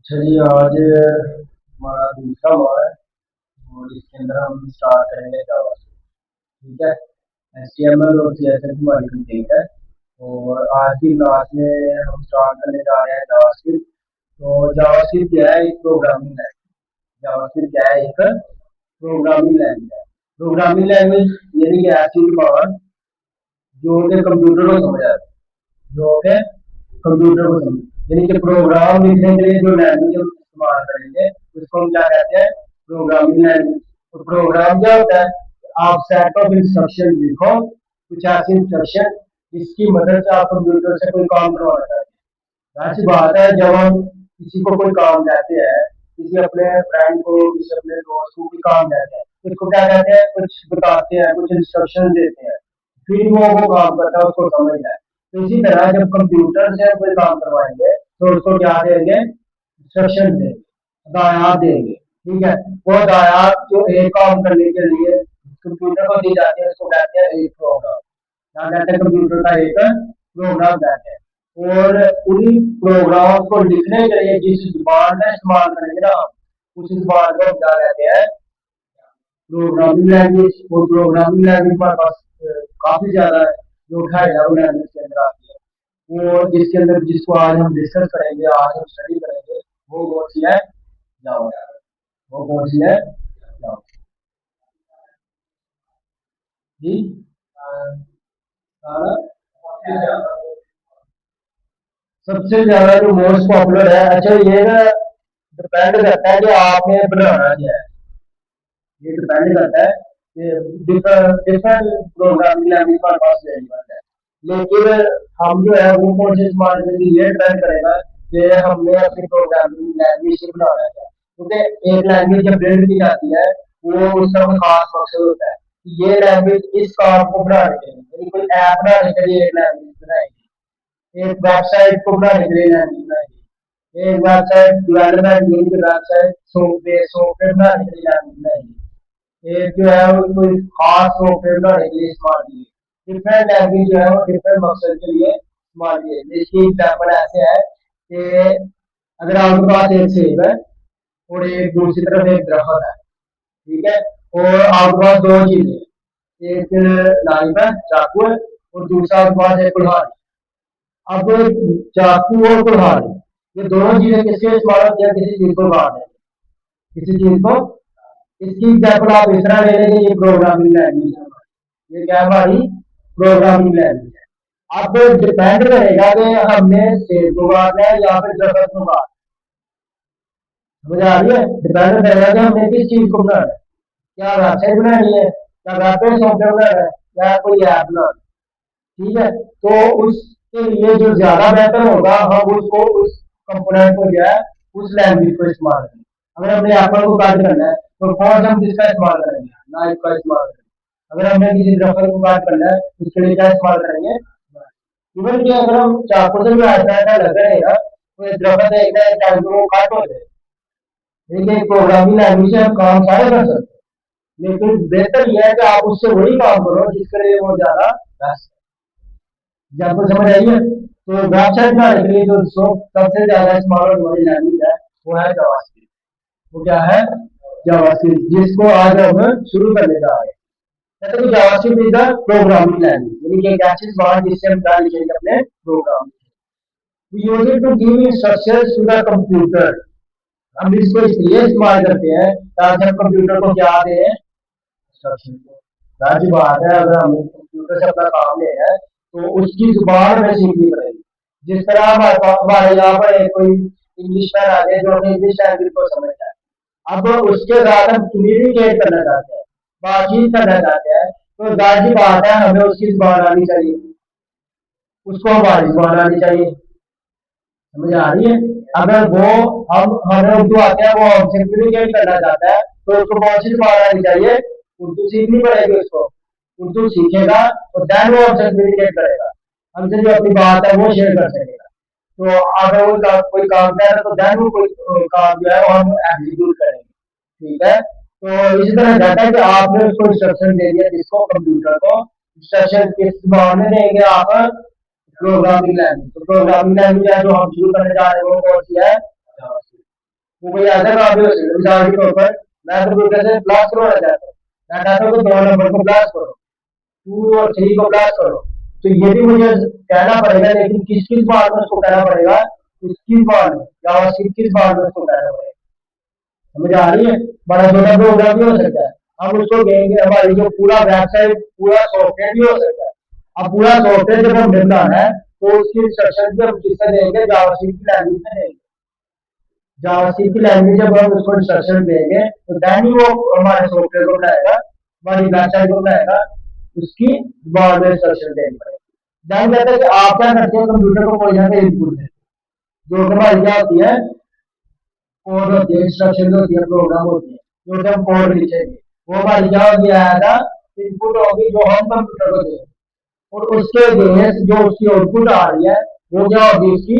चलिए आज हमारा दूसरा हुआ है और इसके अंदर हम स्टार्ट करेंगे जावा से। ठीक है। HTML और CSS हमारी कंप्लीट है और आज की क्लास में हम स्टार्ट करने जा रहे हैं जावास्क्रिप्ट। तो जावास्क्रिप्ट क्या है? एक प्रोग्रामिंग लैंग्वेज। जावास्क्रिप्ट क्या है? एक प्रोग्रामिंग लैंग्वेज है। प्रोग्रामिंग लैंग्वेज यानी कि ऐसी कमांड जो कि कंप्यूटर को समझ आती है, जो कि कंप्यूटर को समझ, यानी कि प्रोग्राम लिखने के लिए जो लैंग्वेज हम इस्तेमाल करेंगे उसको हम क्या कहते हैं? Programming language. तो प्रोग्राम क्या होता है? आप सेट ऑफ इंस्ट्रक्शन लिखो, कुछ ऐसी इंस्ट्रक्शन जिसकी मदद से आप कंप्यूटर से कोई काम करवाना चाहते हैं। ऐसी बात है, जब हम किसी को कोई काम कहते हैं, किसी अपने फ्रेंड को, किसी अपने दोस्त को कोई काम कहते हैं, तो उसको क्या कहते हैं? कुछ बताते हैं, कुछ इंस्ट्रक्शन देते हैं, फिर वो काम करता है, उसको समझता है। तो इसी तरह जब कंप्यूटर से हम कोई काम करवाएंगे तो उसको क्या देंगे? इंस्ट्रक्शन देंगे, हदायत देंगे। ठीक है। वो हदायत जो एक काम करने के लिए कंप्यूटर को दी जाती है उसको कहते हैं एक प्रोग्राम। क्या कहते हैं? कंप्यूटर का एक प्रोग्राम कहते हैं। और उन्हीं प्रोग्राम को लिखने के लिए जिस जुबान का इस्तेमाल करेंगे ना हम, उस जुबान को हम क्या कहते हैं? Programming language. और प्रोग्रामिंग लैंग्वेज हमारे पास काफी ज्यादा है, जो हाई लेवल लैंग्वेज के अंदर आती है, वो जिसके अंदर जिसको आज हम डिस्कस करेंगे, आज हम स्टडी करेंगे, वो कौन सी है? जावा। वो कौन सी है? जावा। जी। सारा सबसे ज्यादा जो मोस्ट पॉपुलर है, अच्छा ये ना डिपेंड करता है कि आपने बनाना क्या है। ये डिपेंड करता है कि डिफरेंट डिफरेंट प्रोग्रामिंग लैंग्वेज हमारे पास अवेलेबल है, लेकिन हम जो है वो कौन से इस्तेमाल करेंगे ये डिपेंड करेगा कि हमने अपनी प्रोग्रामिंग लैंग्वेज से बनाना है। क्योंकि एक लैंग्वेज जब बिल्ड की जाती है, वो उसका कोई खास मकसद होता है कि ये लैंग्वेज इस काम को बनाने के लिए, यानी कोई ऐप बनाने के लिए एक लैंग्वेज बनाएगी, एक वेबसाइट को बनाने के लिए लैंग्वेज बनाएगी, एक वेबसाइट डेवलपमेंट यानी कि वेबसाइट सॉफ्टवेयर सॉफ्टवेयर बनाने के लिए लैंग्वेज बनाएगी, एक जो है वो कोई खास सॉफ्टवेयर बनाने के लिए इस्तेमाल की है। डिफरेंट लैंग्वेज जो है वो डिफरेंट मकसद के लिए इस्तेमाल की है। इसकी एग्जाम्पल ऐसे है कि अगर आपके पास एक सेब है और एक दूसरी तरफ एक दरख्त है, ठीक है, और आपके पास दो चीजें हैं, एक नाइफ है, चाकू है, और दूसरा आपके पास है कुल्हाड़ी। अब चाकू और कुल्हाड़ी ये दोनों चीजें किसके इस्तेमाल होती है? किसी चीज को काटने, किसी चीज को। इसकी एग्जाम्पल आप इस तरह ले लेंगे, ये प्रोग्रामिंग लैंग्वेज है। ये क्या है? हमारी प्रोग्रामिंग लैंग्वेज है। अब डिपेंड करेगा कि हमने सेब को काटना है या फिर दरख्त को काटना है। समझ आ रही है? डिपेंड करेगा कि हमने किस चीज को बनाना है। क्या वेबसाइट बनानी है, क्या वेब पेज सॉफ्टवेयर बनाना है, या कोई ऐप बनाना है। ठीक है। तो उसके लिए जो ज्यादा बेहतर होगा, हम उसको उस कंपोनेंट को जो है उस लैंग्वेज को इस्तेमाल करेंगे। अगर हमने एप्पल को काट करना है तो कौन सा हम किसका इस्तेमाल करेंगे? नाइफ का इस्तेमाल करेंगे। अगर हमने किसी दरख्त को काट करना है उसके लिए क्या इस्तेमाल करेंगे? इवन कि अगर हम चाकू से भी ऐसा लग रहेगा तो एक दरख्त देखना है, चाकू को काट हो जाए। देखिए प्रोग्रामिंग लैंग्वेज से हम काम सारे कर सकते हैं, लेकिन बेहतर यह है कि आप उससे वही काम करो जिसके लिए वो ज्यादा बेस्ट है। आपको समझ आई है? तो वेबसाइट बनाने के लिए जो सबसे ज्यादा इस्तेमाल होने वाली लैंग्वेज है वो है जावास्क्रिप्ट। वो क्या है? जावास्क्रिप्ट, जिसको आज हम शुरू करने जा रहे हैं। कहते हैं कि JavaScript is the programming language, यानी कि एक ऐसी जबान जिससे हम क्या लिखेंगे? अपने programme. We use it to give instructions to the computer। हम इसको इसलिए इस्तेमाल करते हैं ताकि हम कंप्यूटर को क्या दें? इंस्ट्रक्शन को। जाहिर बात है, अगर हमें कंप्यूटर से अपना काम लेना है तो उसकी जुबान हमें सीखनी पड़ेगी। जिस तरह हमारे यहाँ पर एक कोई इंग्लिश मैन आ जाए जो हमें इंग्लिश लैंग्वेज को समझता है, अब उसके साथ हम कम्युनिकेट करना चाहते हैं, बातचीत करना चाहते हैं, तो जाहिर बात है हमें उसकी जुबान आनी चाहिए, उसको हमारी जुबान आनी चाहिए। समझ आ रही है? अगर वो हम हमें उर्दू आते हैं, वो हमसे कम्युनिकेट करना चाहता है, तो उसको कौन सी जुबान आनी चाहिए? उर्दू सीखनी पड़ेगी उसको। उर्दू सीखेगा तो देन वो हमसे कम्युनिकेट करेगा, हमसे जो अपनी बात है वो शेयर कर सकेगा। तो अगर वो कोई काम कर रहा है तो देन वो कोई काम जो है वो हम एग्जीक्यूट करेंगे। ठीक है। तो इसी तरह जाता है कि आपने उसको इंस्ट्रक्शन दे दिया, जिसको कंप्यूटर को इंस्ट्रक्शन किस जुबान में देंगे? आप प्रोग्रामिंग लैंग्वेज। तो प्रोग्रामिंग लैंग्वेज है जो हम शुरू करने जा रहे हैं वो कौन सी है? जावास्क्रिप्ट। वो कोई ऐसा काम भी हो सकता है, मिसाल के तौर पर मैं कंप्यूटर से ब्लास्ट करवाना चाहता हूँ, मैं चाहता हूँ कि 2 नंबर को ब्लास्ट करो, 2 और 3 को ब्लास्ट करो, तो ये भी मुझे कहना पड़ेगा, लेकिन किस किस बात में उसको कहना पड़ेगा, किस बात में जावास्क्रिप्ट किस बात में उसको कहना पड़ेगा। समझ आ रही है? बड़ा छोटा प्रोग्राम भी हो सकता है, हम उसको कहेंगे हमारी जो पूरा वेबसाइट पूरा सॉफ्टवेयर भी हो सकता है। अब पूरा सॉफ्टवेयर जब हम बनाना है तो उसकी इंस्ट्रक्शन भी हम किससे देंगे, जावास्क्रिप्ट की लैंग्वेज में देंगे। जावास्क्रिप्ट की लैंग्वेज जब हम उसको इंस्ट्रक्शन देंगे तो देन ही वो हमारे सॉफ्टवेयर को बनाएगा, हमारी वेबसाइट को बनाएगा, उसकी बाद में इंस्ट्रक्शन देनी पड़ेगी। जान कहते हैं कि आप क्या करते हैं, कंप्यूटर को कोई ना कोई इनपुट देते हैं, जो कि हमारी क्या होती है, कोड होती है, इंस्ट्रक्शन होती है, प्रोग्राम होती है, जो कि हम कोड लिखेंगे, वो हमारी क्या होगी, आएगा इनपुट होगी जो हम कंप्यूटर को देंगे, और उसके अगेंस्ट जो उसकी आउटपुट आ रही है वो क्या होगी, उसकी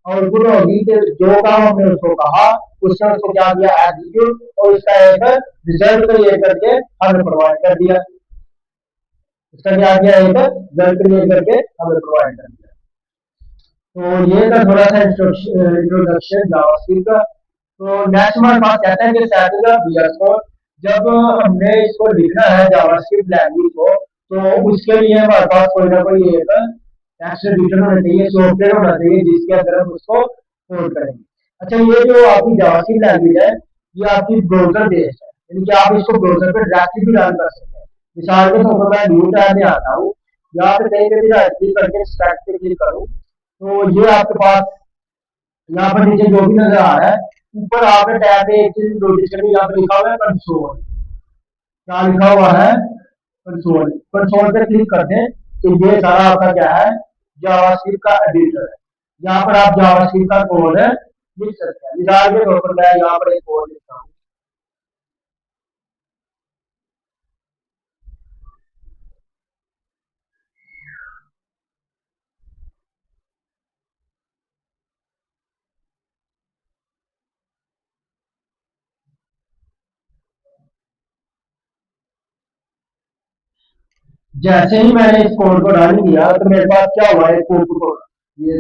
आउटपुट होगी कि जो काम हमने उसको कहा उसने उसको क्या किया, एग्जीक्यूट, और उसका एक रिजल्ट क्रिएट करके हमें प्रोवाइड कर दिया। उसका क्या किया, एक रिजल्ट क्रिएट करके हमें प्रोवाइड कर दिया। तो ये था थोड़ा सा इंट्रोडक्शन जावास्क्रिप्ट का। तो नेक्स्ट हमारे पास कहता है कि सेटिंग ऑफ VS कोड, जब हमने इसको लिखना है जावास्क्रिप्ट लैंग्वेज को, तो उसके लिए हमारे पास कोई ना कोई एक टेक्स्ट एडिटर होना चाहिए, सॉफ्टवेयर होना चाहिए जिसके अंदर हम उसको कोड करेंगे। अच्छा, ये जो आपकी जावास्क्रिप्ट लैंग्वेज है, ये आपकी ब्राउजर बेस्ड है, यानी कि आप इसको ब्राउजर पे डायरेक्टली भी रन कर सकते हैं। मिसाल के तौर पर मैं न्यू टैब में आता हूँ, यहाँ पे कहीं पे भी राइट क्लिक करके स्टार्ट पे क्लिक करूँ, तो ये आपके पास यहाँ पर नीचे जो भी नजर आ रहा है, ऊपर आपने टैब में एक चीज नोटिस करनी, यहाँ पे लिखा हुआ है कंसोल। क्या लिखा हुआ है, कंसोल। कंसोल पे क्लिक करते हैं तो ये सारा आपका क्या है, जावास्क्रिप्ट का एडिटर है। यहाँ पर आप जावास्क्रिप्ट का कोड लिख सकते हैं। मिसाल के तौर पर मैं यहाँ पर एक कोड लिखता हूँ। जैसे ही मैंने इस कोड को रन किया तो मेरे पास क्या हुआ, एक कोड कोड, ये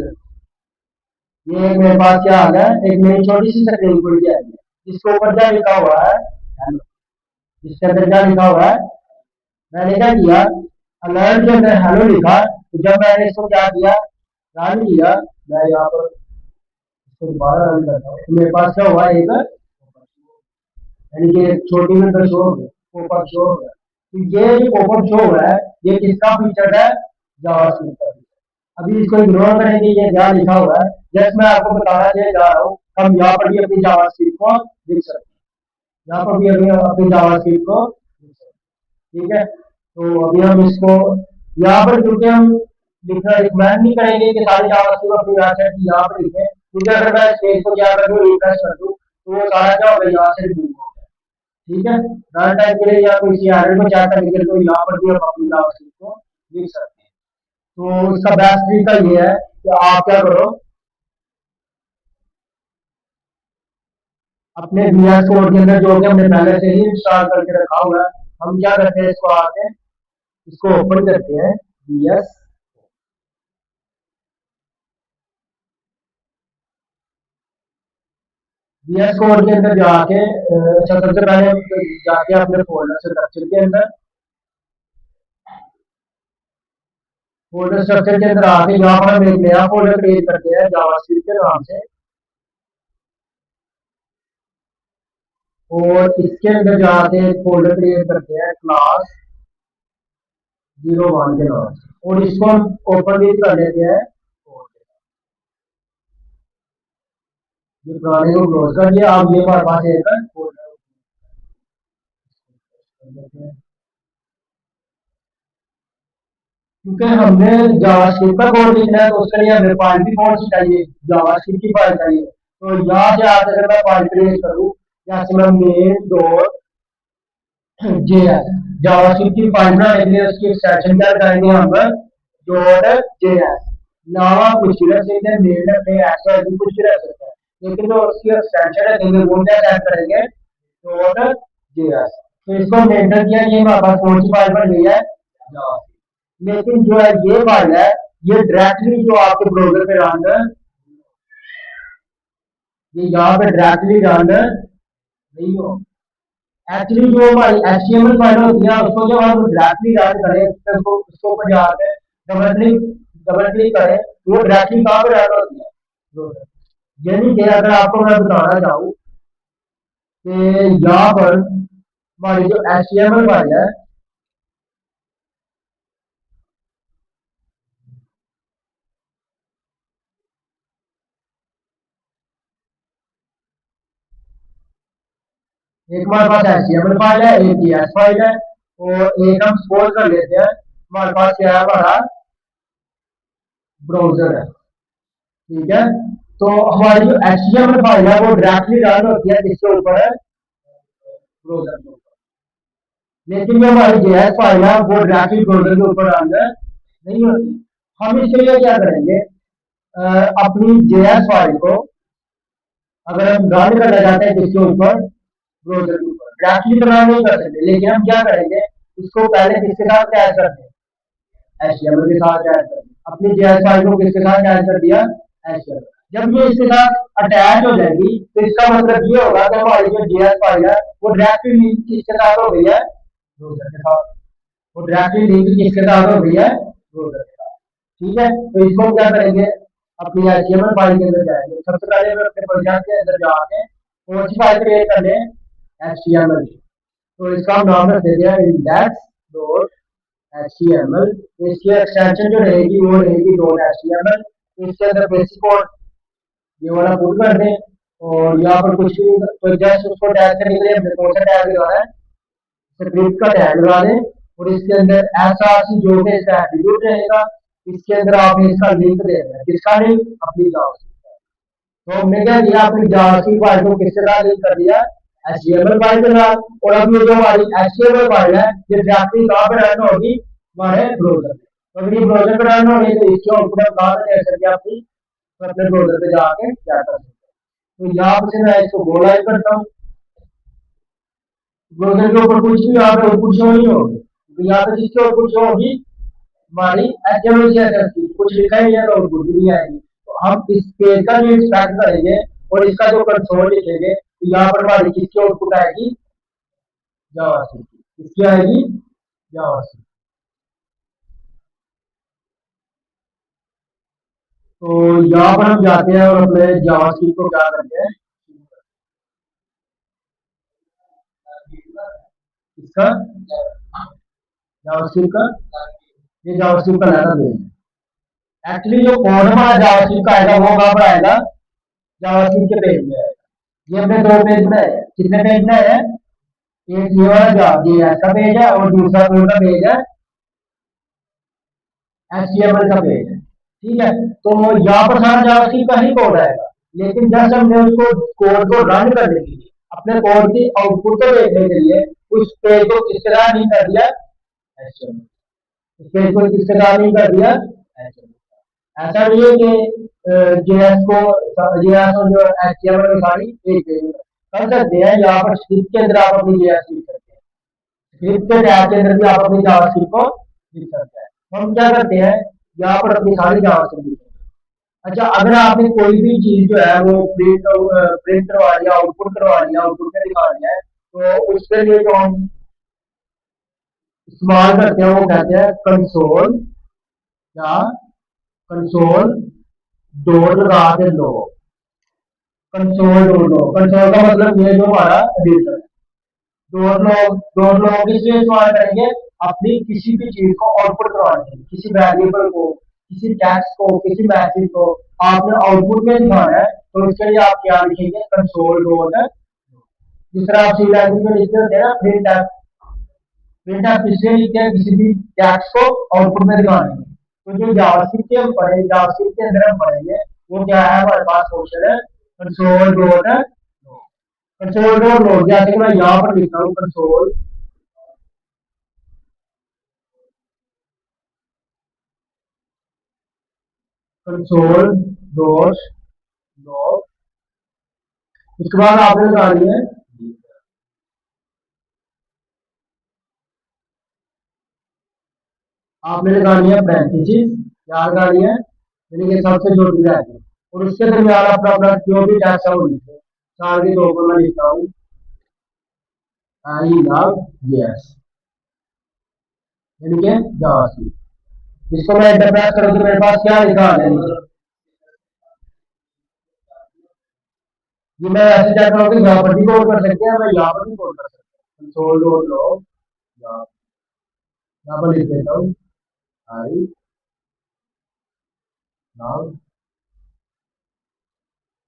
ये मेरे पास क्या आ गया, एक मेरी छोटी सी स्क्रीन खुल के आई है, जिसके ऊपर क्या लिखा हुआ है, हेलो। जिसके अंदर क्या लिखा हुआ है, मैंने क्या किया, अलर्ट के अंदर हेलो लिखा, तो जब मैंने इसको क्या किया, रन किया, मैं यहाँ पर इसको दोबारा रन करता हूँ, तो मेरे पास क्या हुआ, एक यानी कि एक छोटी में तो शो हो गया, पॉपअप शो हो गया। तो ये जो पॉपअप शो हो रहा है, ये किसका फीचर है, जावास्क्रिप्ट का फीचर। अभी इसको इग्नोर करेंगे, ये क्या लिखा हुआ है, जस्ट मैं आपको बताना जा रहा हूँ, हम यहाँ पर भी अपनी जावास्क्रिप्ट को लिख सकते हैं, यहाँ पर भी अभी हम अपनी जावास्क्रिप्ट को लिख सकते हैं। ठीक है, तो अभी हम इसको यहाँ पर, क्योंकि हम लिखना रिकमेंड नहीं करेंगे कि सारी जावास्क्रिप्ट अपनी वेबसाइट की यहाँ पर लिखें, क्योंकि अगर मैं पेज को क्या कर दूँ, रिफ्रेश कर दूँ, तो वो सारा क्या होगा, यहाँ से रिमूव होगा। ठीक है, रन टाइम के लिए या कोई सी एरर को चेक करने के लिए, तो यहाँ पर भी हम अपनी जावास्क्रिप्ट को लिख सकते हैं। तो इसका बेस्ट तरीका ये है कि आप क्या करो, अपने VS कोड के अंदर जो कि हमने पहले से ही इंस्टॉल करके रखा हुआ है, हम क्या करते हैं, इसको आते हैं, इसको ओपन करते हैं, VS VS कोड के अंदर जाके अच्छा, सबसे पहले हम जाके अपने फोल्डर स्ट्रक्चर के अंदर, फोल्डर स्ट्रक्चर के अंदर आके यहाँ पर हम एक नया फोल्डर क्रिएट करते हैं जावास्क्रिप्ट के नाम से, और इसके अंदर जाके एक फोल्डर क्रिएट करते हैं क्लास 01 के नाम से, और इसको हम ओपन भी कर लेते हैं। ये पुराने को क्लोज कर दिया, अब ये हमारे पास एक फोल्डर, क्योंकि हमने जावास्क्रिप्ट का कोड लिखना है तो उसके लिए हमें फाइल भी कौन सी चाहिए, जावास्क्रिप्ट की फाइल चाहिए। तो यहाँ से आकर अगर मैं फाइल क्रिएट करूँ, यहाँ से मैं मेन डॉट JS जावास्क्रिप्ट की फाइल बनाने के लिए उसकी एक्सटेंशन क्या करेंगे, हम डॉट JS नाम कुछ भी रख सकते हैं, मेन अपने एक्स्ट्रा कुछ भी रख सकते हैं, लेकिन जो उसकी एक्सटेंशन रखेंगे वो क्या टाइप करेंगे, डॉट JS। तो इसको हमने एंटर किया, ये हमारे पास कौन सी फाइल बन गई है, लेकिन जो है ये फाइल है, ये डायरेक्टली जो आपके ब्राउजर पे रन ये यहाँ पे डायरेक्टली रन नहीं हो। एक्चुअली जो हमारी एचटीएमएल फाइल होती है उसको जब हम डायरेक्टली रन करें उसको उसके ऊपर जाके डबल क्लिक करें तो वो डायरेक्टली कहाँ पे रन होती है। यानी कि अगर आपको मैं बताना चाहूँ कि यहाँ पर हमारी जो एचटीएमएल फाइल है, एक हमारे पास एचटीएमएल फाइल है, एक जीएस फाइल है, और एक हम सपोज कर लेते हैं हमारे पास क्या है, हमारा ब्राउजर है। ठीक है, तो हमारी जो एचटीएमएल फाइल है वो डायरेक्टली रन होती है किसके ऊपर है, ब्राउजर के ऊपर। लेकिन जो हमारी जेएस फाइल है वो डायरेक्टली ब्राउजर के ऊपर रन नहीं होती। हम इसके लिए क्या करेंगे, अपनी जेएस फाइल को अगर हम रन करना चाहते हैं किसके ऊपर, ब्राउजर के ऊपर, डायरेक्टली तो रन नहीं कर सकते, लेकिन हम क्या करेंगे, इसको पहले किसके साथ अटैच करते हैं, एचटीएमएल के साथ अटैच करते हैं। अपनी जेएस फाइल को किसके साथ अटैच कर दिया, एचटीएमएल। जब ये इसके साथ अटैच हो जाएगी तो इसका मतलब ये होगा कि हमारी जो जेएस फाइल है वो डायरेक्टली लिंक किसके साथ हो गई है, ब्राउजर के साथ। वो डायरेक्टली लिंक किसके साथ हो गई है, ब्राउजर के साथ। ठीक है, तो इसको हम क्या करेंगे, अपनी एचटीएमएल फाइल के अंदर जाएंगे। सबसे पहले हम अपने प्रोजेक्ट के अंदर जाके कौन सी फाइल क्रिएट कर लें, एचटीएमएल। तो इसका हम नाम रख देते हैं इंडेक्स डॉट एचटीएमएल। इसकी एक्सटेंशन जो रहेगी वो रहेगी डॉट एचटीएमएल। इसके अंदर बेसिक कोड ये वाला पुट कर दें, और यहाँ पर कुछ भी तो जस्ट उसको टैग करने के लिए हमने कौन सा टैग लगाना है, स्क्रिप्ट का टैग लगा दें। और इसके अंदर ऐसा जो भी इसका एट्रीब्यूट रहेगा, इसके अंदर आपने इसका लिंक दे देना है, किसका लिंक, अपनी जावास्क्रिप्ट का। तो हमने क्या किया, अपनी जावास्क्रिप्ट फाइल को किसके साथ लिंक कर दिया, एचटीएमएल फाइल के साथ। और अब ये जो हमारी एचटीएमएल फाइल है ये डायरेक्टली कहाँ पे रन होगी, हमारे ब्राउजर पे। तो अगर ये ब्राउजर पे रन होगी तो इसके आउटपुट हम कहाँ से देख सकते हैं, अपनी अपने ब्राउजर पे जाके क्या कर सकते हैं। तो यहाँ से मैं इसको गो लाइव करता हूँ। ब्राउजर के ऊपर कुछ भी यहाँ पे आउटपुट शो नहीं होगी, तो यहाँ पे जिसकी आउटपुट शो होगी हमारी एचटीएमएल सीएसएस की, कुछ लिखा ही है तो आउटपुट भी नहीं आएगी। तो हम इस पेज का भी एक्सट्रैक्ट करेंगे और इसका जो कंसोल लिखेंगे तो यहाँ पर हमारी किसकी आउटपुट आएगी, जावास्क्रिप्ट की। किसकी आएगी, जावास्क्रिप्ट। तो यहाँ पर हम जाते हैं और अपने जावास्क्रिप्ट को क्या करते हैं, इसका जावास्क्रिप्ट का, ये जावास्क्रिप्ट का लाना पेज। एक्चुअली जो कोड हमारा जावास्क्रिप्ट का आएगा वो कहाँ पर आएगा, जावास्क्रिप्ट के पेज में आएगा। ये हमने दो पेज बनाए हैं, कितने पेज बनाए हैं, एक ये वाला जेएस का पेज है और दूसरा कौन सा पेज है, एचटीएमएल का पेज है। ठीक है, तो यहाँ पर सारा जावास्क्रिप्ट का ही कोड आएगा, लेकिन जब हमने उसको कोड को रन करने के लिए, अपने कोड की आउटपुट को देखने के लिए उस पेज को किस तरह नहीं कर दिया, एचटीएमएल। उस पेज को किस तरह नहीं कर दिया, एचटीएमएल। ऐसा नहीं है कि जेएस को, जेएस और जो एचटीएमएल सारी एक पेज में कर सकते हैं। यहाँ पर स्क्रिप्ट के अंदर आप अपनी जेएस लिख सकते हैं, स्क्रिप्ट के टैग के अंदर भी आप अपनी जावास्क्रिप्ट को लिख सकते हैं। तो हम क्या करते हैं, यहाँ पर अपनी सारी जावास्क्रिप्ट लिखते हैं। अच्छा, अगर आपने कोई भी चीज जो है वो प्रिंट करवा लिया, आउटपुट करवा लिया, आउटपुट में दिखा लिया है, तो उसके लिए जो हम इस्तेमाल करते हैं वो कहते हैं कंसोल, या कंसोल डॉट लगा के लो, कंसोल डॉट लो। कंसोल का मतलब ये जो हमारा एडिटर है। डॉट लॉग किस लिए इस्तेमाल करेंगे, अपनी किसी भी चीज को आउटपुट करवाने के लिए, किसी वेरिएबल को, किसी टेक्स्ट को, किसी मैसेज को आपने आउटपुट में दिखाना है, तो इसके लिए आप क्या लिखेंगे, कंसोल डॉट। जिस तरह आप सी लैंग्वेज में लिखते होते हैं ना प्रिंट एफ, प्रिंट एफ किसलिए लिखते हैं, किसी भी टेक्स्ट को आउटपुट में दिखाने के लिए। तो जो जावास्क्रिप्ट के हम पढ़ेंगे, जावास्क्रिप्ट के अंदर हम पढ़ेंगे वो क्या है, हमारे पास ऑप्शन है कंसोल डॉट, कंसोल डॉट लो। जैसे कि मैं यहाँ पर लिखता हूँ कंसोल, कंसोल डॉट लॉग। उसके बाद आपने लगानी है, आपने लगानी है पैरेंथेसिस। क्या लगानी है, यानी कि सबसे छोटी वैल्यू, और उसके दरमियान अपना अपना जो भी टैक्स है वो लिखे। साल के तौर पर मैं लिखता हूँ आई लव यस, यानी कि जावास्क्रिप्ट। इसको मैं इंटरप्रेट करूँ तो मेरे पास क्या लिखा आ जाएगा। ये मैं ऐसे चाहता हूँ कि यहाँ पर भी कोड कर सकते हैं, मैं यहाँ पर भी कोड कर सकता हूँ। कंसोल डॉट लॉग यहाँ पर लिख देता हूँ आई लव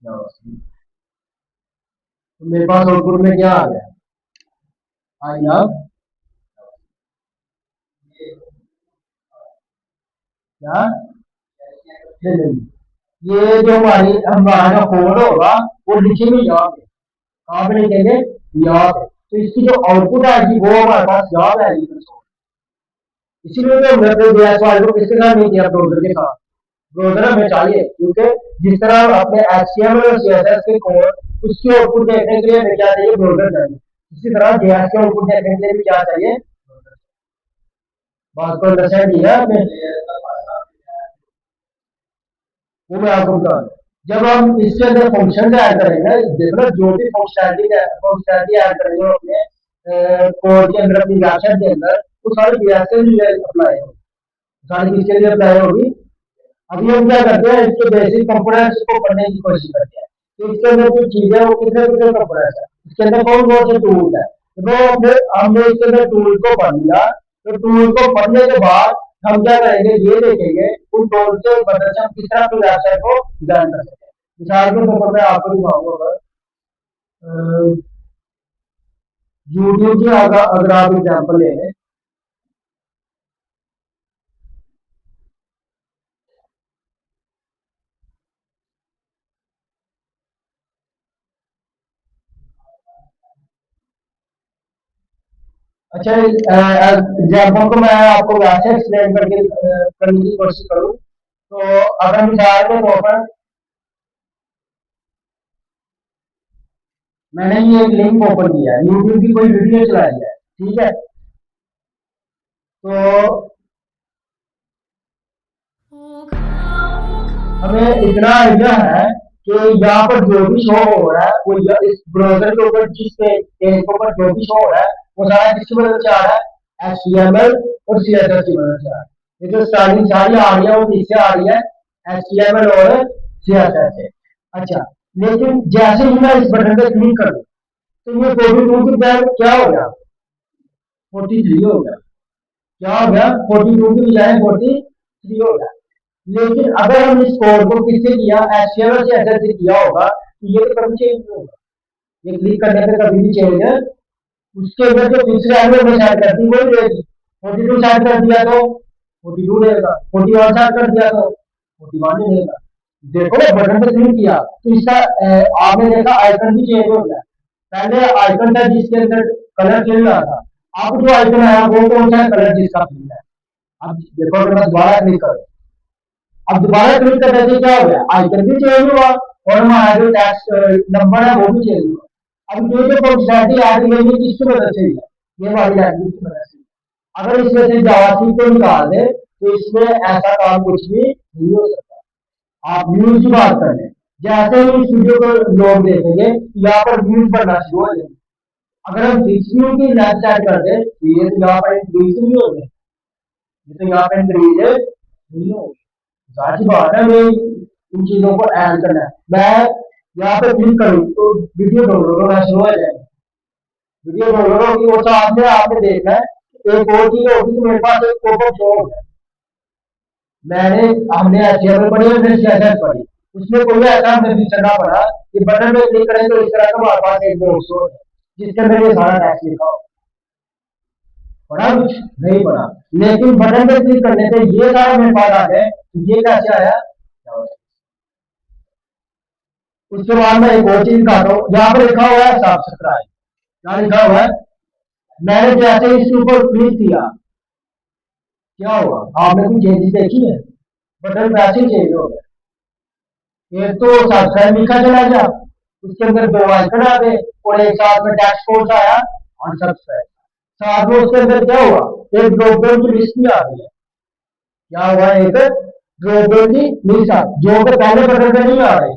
जावास्क्रिप्ट। तो मेरे पास आउटपुट में क्या आ गया, आई लव क्या, नहीं नहीं, ये जो हमारा जो कोड होगा वो लिखेंगे यहाँ पे। कहाँ पे लिखेंगे, यहाँ पे। तो इसकी जो आउटपुट आएगी वो हमारे पास यहाँ पे आएगी कंसोल। इसीलिए तो हमने अपने डीएस फाइल को किसके साथ नहीं किया, ब्राउजर के साथ। ब्राउजर हमें चाहिए क्योंकि जिस तरह अपने एचटीएमएल और सीएसएस के कोड उसकी आउटपुट देखने के लिए हमें क्या चाहिए, ब्राउजर चाहिए। इसी तरह जेएस के आउटपुट देखने के लिए भी क्या चाहिए, बात को अंडरस्टैंड किया आपने। वो मैं आपको बता दूं। जब हम इसके अंदर फंक्शन ऐड करेंगे, देखो जो भी फंक्शनैलिटी ऐड करेंगे अपने कोड के अंदर, अपनी वेबसाइट के अंदर, वो सारी जेएस के लिए अप्लाई होगी, सारी किसके लिए अप्लाई होगी। अभी हम क्या करते हैं, इसके बेसिक कंपोनेंट्स को पढ़ने की कोशिश करते हैं। तो इसके अंदर जो चीजें हैं वो कितने कितने कंपोनेंट्स है, इसके अंदर कौन कौन से टूल है। तो हमने इसके अंदर टूल को पढ़ लिया। तो टूल को पढ़ने के बाद हम क्या करेंगे, ये देखेंगे उन टूल से मदद से हम किस तरह अपनी वेबसाइट को डिजाइन कर सकते हैं। मिसाल के तौर पर मैं आपको दिखाऊंगा, यूट्यूब की अगर आप एग्जाम्पल ले लें। अच्छा, एग्जाम्पल को मैं आपको वैसे एक्सप्लेन करके करने की कोशिश करूँ तो अगर मिसाल के तौर पर मैंने ये एक लिंक ओपन किया है, यूट्यूब की कोई वीडियो चलाई है, ठीक है। तो हमें इतना आइडिया है कि यहाँ पर जो भी शो हो रहा है वो इस ब्राउजर के ऊपर, जिस पेज के ऊपर जो भी शो हो रहा है वो सारा किसकी मदद से आ रहा है, एचटीएमएल और सीएसएस की मदद से आ रहा है। ये जो स्टाइलिंग सारी आ रही है वो किससे आ रही है, एचटीएमएल और सीएसएस से। अच्छा, लेकिन जैसे ही मैं इस बटन पे क्लिक करूँ तो ये 42 की बजाय क्या हो गया, 43 हो गया। क्या हो गया, 42 की बजाय 43 हो गया। लेकिन अगर हम इस कोड को किससे किया, एचटीएमएल से एसएस से किया होगा तो ये तो कभी चेंज नहीं होगा। ये क्लिक करने पे कभी भी चेंज है, उसके अंदर जो फिक्स वैल्यू हमने सेट कर दी वही रहेगी। 42 सेट कर दिया तो 42 रहेगा, 41 सेट कर दिया तो 41 ही रहेगा। देखो ना, बटन पे क्लिक किया तो इसका आपने देखा आइकन भी चेंज हो गया। पहले आइकन था जिसके अंदर कलर चेंज रहा था, अब जो आइकन आया वो कौन सा कलर जिसका फिल है। अब देखो, अगर मैं दोबारा क्लिक करूँ, अब दोबारा क्लिक करने से क्या हो गया, आइकन भी चेंज हुआ और हमारा जो टैक्स नंबर है वो भी चेंज हुआ। अब ये जो फंक्शनैलिटी ऐड हुई है किसकी मदद से हुई है, ये हमारी लैंग्वेज की मदद से। अगर इसमें से जावास्क्रिप्ट को निकाल दे तो इसमें ऐसा काम कुछ भी नहीं हो सकता। आप व्यूज की बात कर लें, जैसे ही इस वीडियो को लोग देखेंगे यहाँ पर व्यूज बढ़ना शुरू हो जाएंगे। अगर हम फिक्स व्यू की लेंथ सेट कर दें तो ये तो यहाँ पर इंक्रीज नहीं हो गए, ये तो यहाँ पे इंक्रीज नहीं होगी। जाहिर बात है, हमें इन चीजों को ऐड करना है। मैं यहाँ पे क्लिक करूँ तो वीडियो डाउनलोड होना शुरू हो जाएगा। वीडियो डाउनलोड होगी और साथ में आपने देखना है एक और चीज होगी कि मेरे पास एक पॉपअप शो होगा। मैंने हमने एचटीएमएल पढ़ी, हमने सीएसएस पढ़ी, उसमें कोई ऐसा हमें फीचर ना पड़ा कि बटन पे क्लिक करें तो इस तरह का हमारे पास एक बॉक्स हो जिसके अंदर ये सारा टेक्स्ट लिखा हो। पढ़ा कुछ नहीं पढ़ा, लेकिन बटन पे क्लिक करने से ये सारा मेरे पास आ गया। ये कैसे आया, उसके बाद मैं एक और चीज दिखाता हूँ। यहाँ पर लिखा हुआ है सब्सक्राइब, क्या लिखा हुआ है। मैंने जैसे इसके ऊपर क्लिक किया क्या हुआ, आपने कुछ चेंजेस देखी है, बटन वैसे ही चेंज हो गया। एक तो सब्सक्राइब लिखा चला गया, उसके अंदर दो आइकन आ गए और एक साथ में टेक्स्ट कोड आया अनसब्सक्राइब। साथ में उसके अंदर क्या हुआ, एक ड्रॉप डाउन की लिस्ट भी आ गई है। क्या हुआ, एक ड्रॉबेल की मिसाल जो कि पहले बटन पे नहीं आ रही।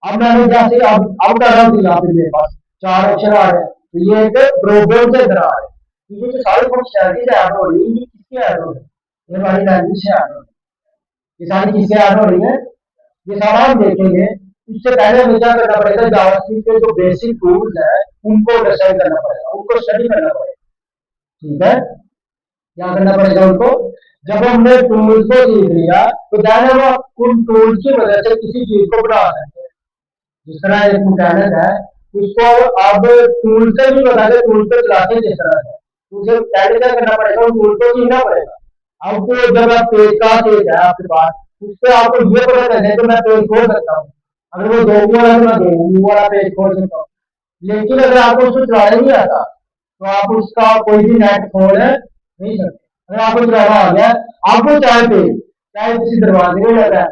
अब मैंने जैसे अब डाला थी यहाँ पे मेरे पास चार ऑप्शन आ रहे हैं, तो ये एक ड्रॉबेल के अंदर आ रहे हैं। तो ये जो सारी फंक्शनैलिटीज ऐड हो रही है ये किसके ऐड हो रही है? ये हमारी लैंग्वेज से ऐड हो रही है। ये सारी किससे ऐड हो रही है? ये सारा हम देखेंगे। इससे पहले हमें क्या करना पड़ेगा, जावास्क्रिप्ट के जो बेसिक टूल्स है उनको अंडरस्टैंड करना पड़ेगा, उनको स्टडी करना पड़ेगा। ठीक है, क्या करना पड़ेगा उनको? जब हमने टूल्स को सीख लिया तो देन हम उन टूल्स की मदद से किसी चीज को बना सकते हैं। जिस तरह एक मैकेनिक है, उसको अब टूल से भी बता दे, टूल पे चलाते जिस तरह है, तो उसे पहले क्या करना पड़ेगा, उन टूल को सीखना पड़ेगा। अब तो जब आप पेज का पेज है आपके पास, उससे आपको ये पता चले तो मैं पेज खोल सकता हूँ। अगर वो दो वाला तो मैं दो वाला पेज खोल सकता हूँ। लेकिन अगर आपको उसको चलाना नहीं आता तो आप उसका कोई भी नेट खोल नहीं सकते। अगर आपको चलाना आ गया, आपको चाहे पेज, चाहे किसी दरवाजे में लगा है,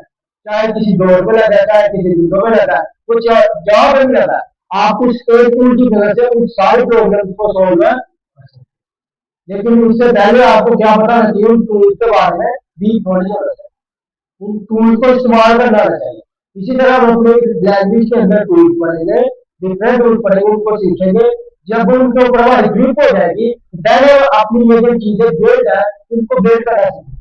चाहे किसी डोर पे लगा है, चाहे किसी विंडो में लगा है, वो जहाँ पर भी लगा है, आप उस एक टूल की मदद से उस सारे प्रॉब्लम को सॉल्व कर सकते हैं। लेकिन उससे पहले आपको क्या पता है कि उन टूल्स के बारे में डीप नॉलेज होना चाहिए, उन टूल्स को इस्तेमाल करना आना चाहिए। इसी तरह हम अपने लैंग्वेज के अंदर टूल्स पढ़ेंगे, डिफरेंट टूल्स पढ़ेंगे, उनको सीखेंगे। जब उनके ऊपर हमारी ग्रिप हो जाएगी, देन अपनी ये जो चीजें बिल्ड है उनको बिल्ड करना सीखेंगे।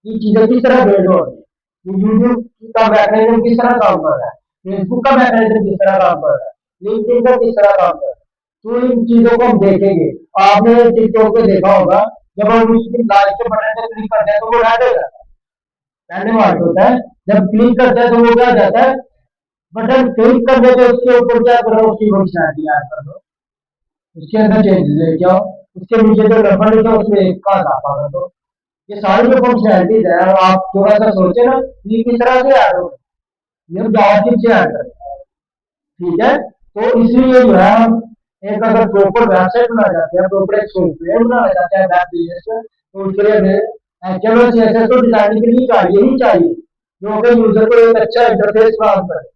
ये चीजें किस तरह बिल्ड हो रही है, यूट्यूब का मैकेनिज्म किस तरह काम कर रहा है, फेसबुक का मैकेनिज्म किस तरह काम कर रहा है, लिंक्डइन का किस तरह काम कर रहा है, तो इन चीजों को हम देखेंगे। आपने टिकटॉक पे देखा होगा, जब हम उसकी लाइक के बटन पे क्लिक करते हैं तो वो ऐड हो जाता है, पहले वाट होता है। जब क्लिक करते हैं तो वो क्या जाता है, बटन क्लिक कर देते, उसके ऊपर क्या करो, उसकी फंक्शनैलिटी ऐड कर दो, उसके अंदर चेंजेस लेके आओ, उसके नीचे जो नंबर लिखा उसमें एक का इजाफा कर दो। ये सारी जो फंक्शनैलिटीज है आप थोड़ा सा सोचे ना, ये किस तरह से ऐड हो, ये हम जावास्क्रिप्ट से ऐड करते हैं। ठीक है, तो इसलिए जो है हम एक अगर प्रॉपर वेबसाइट बनाना चाहते हैं, प्रॉपर एक सॉफ्टवेयर बनाना चाहते हैं वेब बिजनेस में, तो उसके लिए हमें एचटीएमएल सीएसएस को डिजाइनिंग के लिए चाहिए ही चाहिए, जो कि यूजर को एक अच्छा इंटरफेस प्रदान करे।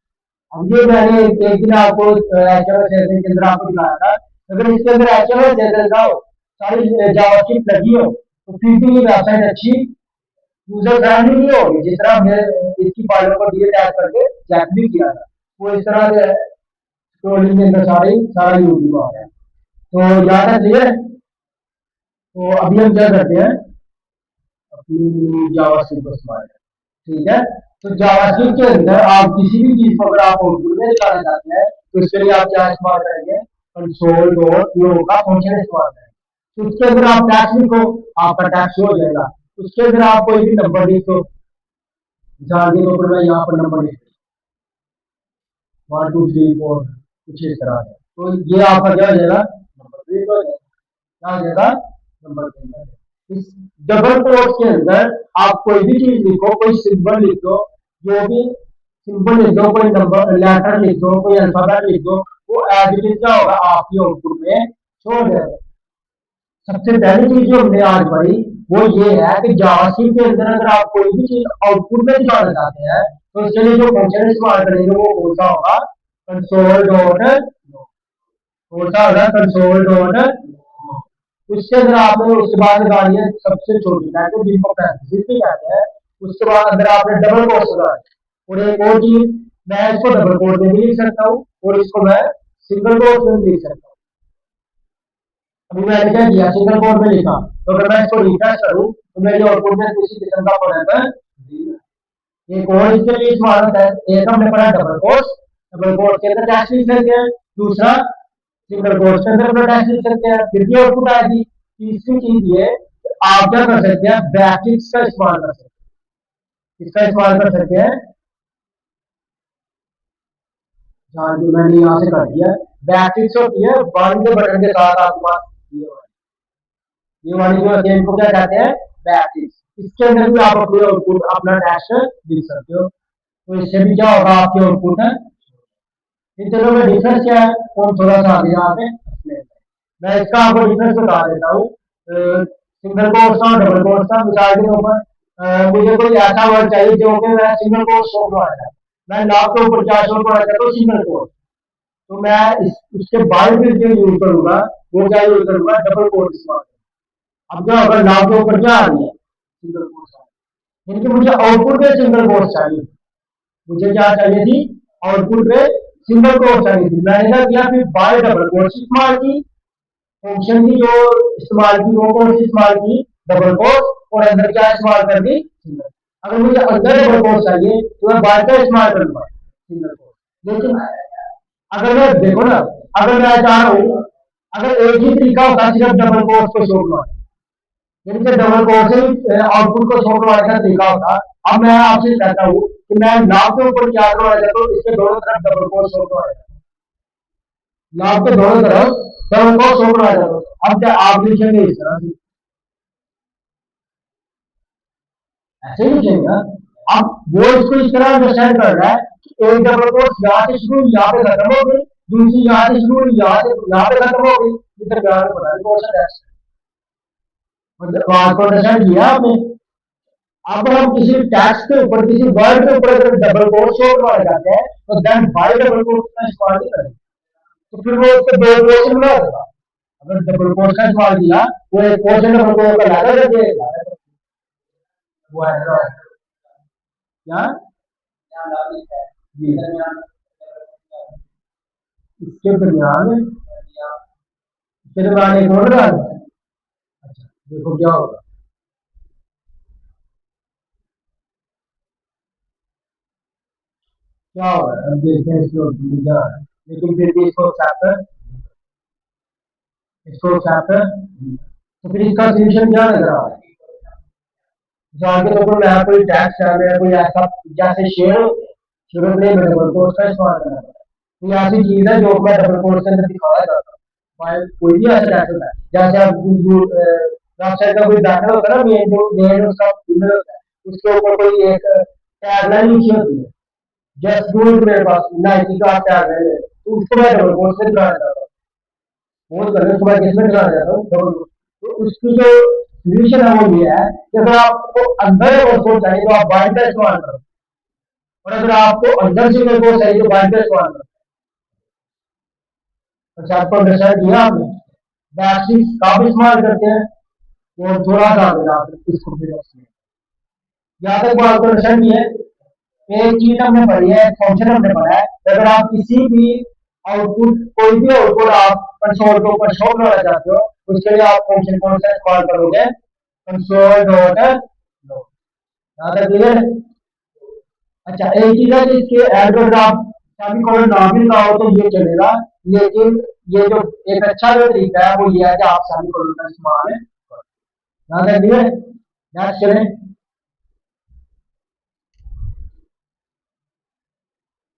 अब ये मैंने एक दिन आपको एचटीएमएल सीएसएस के अंदर आपको दिखाया था। अगर इसके अंदर एचटीएमएल सीएसएस ना हो, सारी जावास्क्रिप्ट लगी हो, तो फिर भी ये वेबसाइट अच्छी यूजर फ्रेंडली नहीं होगी। जिस तरह हमने इसकी फाइलों को डीएल टैग करके चेक भी किया था, वो इस तरह से स्क्रोलिंग के अंदर सारा यूट्यूब आ रहा है। तो यहाँ तक क्लियर है। तो अभी हम क्या करते हैं, अपनी जावास्क्रिप्ट को इस्तेमाल करें। ठीक है, तो जावास्क्रिप्ट के अंदर आप किसी भी चीज को अगर आप आउटपुट में दिखाना चाहते हैं तो इसके लिए आप क्या इस्तेमाल करेंगे, कंसोल डॉट लो का फंक्शन इस्तेमाल करेंगे। तो उसके अंदर आप टैक्स लिखो, आपका टैक्स हो जाएगा। उसके अंदर आप कोई भी नंबर लिखो, मिसाल के तौर पर मैं यहाँ पर नंबर लिख 1 2 3 4 कुछ इस तरह से, तो ये आपका क्या हो जाएगा, नंबर प्रिंट हो जाएगा। क्या हो जाएगा, नंबर प्रिंट हो जाएगा। इस डबल कोट्स के अंदर आप कोई भी चीज लिखो, कोई सिंबल लिख दो, जो भी सिंबल लिख दो, कोई नंबर लेटर लिख दो, कोई अल्फाबेट लिख दो, वो एज इट इज क्या होगा आपकी आउटपुट में शो हो जाएगा। सबसे पहली चीज जो हमने आज पढ़ी वो ये है कि जावास्क्रिप्ट के अंदर अगर आप कोई भी चीज आउटपुट में दिखाना चाहते हैं तो इसके लिए जो फंक्शन इस्तेमाल करेंगे वो कौन सा होगा, कंसोल डॉट, कौन सा होगा, कंसोल डॉट। उसके अंदर आपने उसके बाद लगानी है सबसे छोटी लाइन जिनको पैरेंथेसिस भी कहते हैं। उसके बाद अंदर आपने डबल कोट्स लगाए, और एक और चीज, मैं इसको डबल कोट में भी लिख सकता हूँ और इसको मैं सिंगल कोट में भी लिख सकता हूँ। अभी मैंने क्या किया, सिंगल कोट में लिखा, तो अगर मैं इसको रिफ्रेश करूं तो मेरी आउटपुट में किसी किस्म का प्रोडक्ट एक और इसके लिए इस्तेमाल होता है। एक हमने पढ़ा डबल कोट्स, डबल कोट के अंदर टैक्स लिख सकते हैं, दूसरा सिंगल कोट्स के अंदर अपना टैक्स लिख सकते हैं, फिर भी आउटपुट आएगी। तीसरी चीज ये, आप क्या कर सकते हैं, ब्रैकेट्स का इस्तेमाल कर सकते हैं। इसका इस्तेमाल कर सकते हैं, जहाँ की मैंने यहाँ से कर दिया, ब्रैकेट्स होती है बंद बटन के साथ आपके पास, ये वाली जो होती है इनको क्या कहते हैं, ब्रैकेट्स। इसके अंदर भी आप अपनी आउटपुट अपना डैश लिख सकते हो, तो इससे भी क्या होगा, आपकी आउटपुट है। इन दोनों में डिफरेंस क्या है, तो थोड़ा सा आगे यहाँ पे मैं इसका आपको डिफरेंस बता देता हूँ। सिंगल कोट्स का और डबल कोट्स का, मिसाल के तौर पर मुझे कोई ऐसा वर्ड चाहिए जो कि मैं सिंगल कोट्स शो करवाना चाहता हूँ, मैं नाम के ऊपर क्या शो करवाना चाहता हूँ, सिंगल कोट्स, तो मैं उसके बाद फिर जो यूज करूंगा वो क्या यूज करूंगा, डबल कोट्स इस्तेमाल। अब क्या होगा, नाम के ऊपर क्या आ रही है, सिंगल कोट्स। यानी कि मुझे आउटपुट पे सिंगल कोर्स चाहिए, मुझे क्या चाहिए थी, आउटपुट पे सिंगल कोर्स चाहिए थी। मैंने क्या किया, फिर बाय डबल कोर्स इस्तेमाल की, फंक्शन की जो इस्तेमाल की वो कौन सी इस्तेमाल की, डबल कोर्स, और अंदर क्या इस्तेमाल कर दी, सिंगल। अगर मुझे अंदर डबल कोर्स चाहिए तो मैं बाय का इस्तेमाल करूंगा, सिंगल कोर्स। लेकिन अगर मैं देखो ना, अगर मैं चाह रहा हूँ, अगर एक ही तरीका होता सिर्फ डबल कोर्स को शो करवाने, यानी कि डबल कोर्स से आउटपुट को शो करवाने का तरीका होता। अब मैं आपसे कहता हूँ कि मैं लाभ के ऊपर क्या करवाना चाहता हूँ, इसके दोनों तरफ डबल कोर्स शो करवाना चाहता हूँ, लाभ के दोनों तरफ डबल कोर्स शो करवाना चाहता हूँ। अब क्या आप लिखेंगे इस तरह से, ऐसे ही लिखेंगे ना। अब वो इसको इस तरह अंडरस्टैंड कर रहा है कि एक डबल कोर्स यहाँ से शुरू यहाँ पे खत्म हो गई, दूसरी यहाँ से शुरू यहाँ पे खत्म हो गई, ये दरमियान में पता नहीं कौन सा टेक्स्ट है, मतलब बात को अंडरस्टैंड किया आपने। अब हम किसी टैक्स के ऊपर, किसी वर्ड के ऊपर अगर डबल कोट शो करवाना चाहते हैं तो देन बाय डबल कोट का इस्तेमाल नहीं करें, तो फिर वो उसको दो पोर्शन बना देगा। अगर डबल कोट का इस्तेमाल किया, वो एक पोर्शन डबल कोट का लादा कर देगा, वो है क्या जी, इसके दरमियान, इसके दरमियान एक और डाल। अच्छा देखो क्या होगा, क्या होगा, अब देखते हैं इसको क्या है। लेकिन फिर भी इसको चैप्टर, इसको चैप्टर, तो फिर इसका सोल्यूशन क्या नजर आ रहा है, जहाँ के तौर पर मैं कोई टैक्स है, मेरा कोई ऐसा जैसे शेयर, शुरू में डबल कोर्स का इस्तेमाल करना पड़ता है। ये ऐसी चीज है जो मैं डबल कोर्स के अंदर दिखाया जाता हूँ, भाई कोई भी ऐसा टैक्स होता है, जैसे आप वेबसाइट का कोई बैनर होता है ना, मेन उसका email होता है, उसके ऊपर कोई एक टैगलाइन लिखी होती है, जस्ट डू इट, मेरे पास नाइकी का टैगलाइन है, तो उसको मैं डबल कोर्स में दिखाना चाहता हूँ, वो करने के बाद किसमें दिखाना चाहता हूँ, डबल कोर्स। तो उसकी जो सोल्यूशन है वो ये है कि अगर आपको अंदर डबल कोर्स चाहिए तो आप बाइंड का इस्तेमाल करो, और अगर आपको अंदर से कोई कोर्स चाहिए तो बाइंड का इस्तेमाल करो। अच्छा आपको अंडरस्टैंड किया आपने, बैसिक्स का भी इस्तेमाल करते हैं, और थोड़ा सा आप इसको फिर यहाँ तक बात को अंडरस्टैंड किया है। एक चीज हमने पढ़ी है, फंक्शन हमने पढ़ा है, अगर आप किसी भी आउटपुट, कोई भी आउटपुट आप कंसोल के ऊपर शो करना चाहते हो, उसके लिए आप फंक्शन कौन सा इस्तेमाल करोगे, कंसोल डॉट लो, यहाँ तक क्लियर है। अच्छा एक चीज है कि इसके ऐड अगर आप सभी को नाम भी लगाओ तो ये चलेगा, लेकिन ये जो एक अच्छा जो तरीका है वो ये है कि आप सभी को का इस्तेमाल करो, यहाँ तक क्लियर है। नेक्स्ट चलें,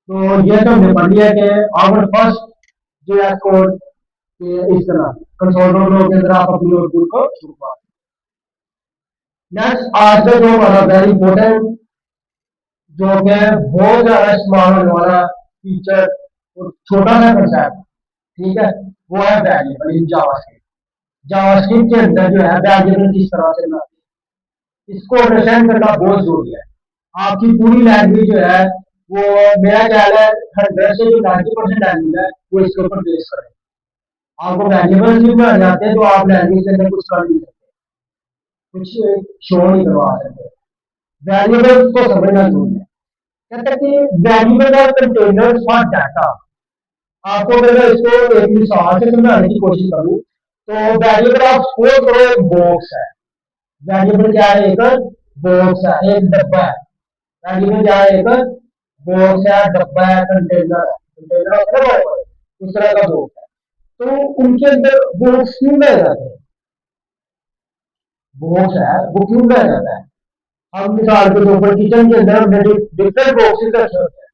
तो ये तो हमने पढ़ लिया कि आवर फर्स्ट जो है कोड इस तरह कंसोल डॉट के अंदर आप अपनी आउटपुट को शुरू करो। नेक्स्ट आज का जो हमारा वेरी इंपॉर्टेंट, जो कि बहुत ज्यादा इस्तेमाल होने वाला फीचर और छोटा सा कंसेप्ट, ठीक है, वो है वेरिएबल इन जावास्क्रिप्ट। जावास्क्रिप्ट के अंदर जो है वेरिएबल किस तरह से बनाते हैं, इसको अंडरस्टैंड करना बहुत जरूरी है। आपकी पूरी लैंग्वेज जो है वो, मेरा ख्याल है 100 से जो 90% लैंग्वेज है वो इसके ऊपर बेस करें। आपको वेरिएबल्स भी बनाने आते हैं तो आप लैंग्वेज के अंदर कुछ कर नहीं सकते, कुछ शो नहीं करवा सकते, वेरिएबल्स को समझना जरूरी है। कहते हैं कि variable are containers for data. आपको अगर मैं इसको एक मिसाल से समझाने की कोशिश करूं तो वेरिएबल आप सपोज करो एक बॉक्स है, वेरिएबल क्या है, एक बॉक्स है, एक डब्बा है, वेरिएबल क्या है, एक बॉक्स है, डब्बा है, कंटेनर है, कंटेनर होता है ना, उस तरह का बॉक्स है। तो उनके अंदर बॉक्स क्यों रह जाते हैं, बॉक्स है वो क्यों रह जाता है। हम मिसाल के तौर पर किचन के अंदर हमने डिफरेंट बॉक्सेस रखे होते हैं,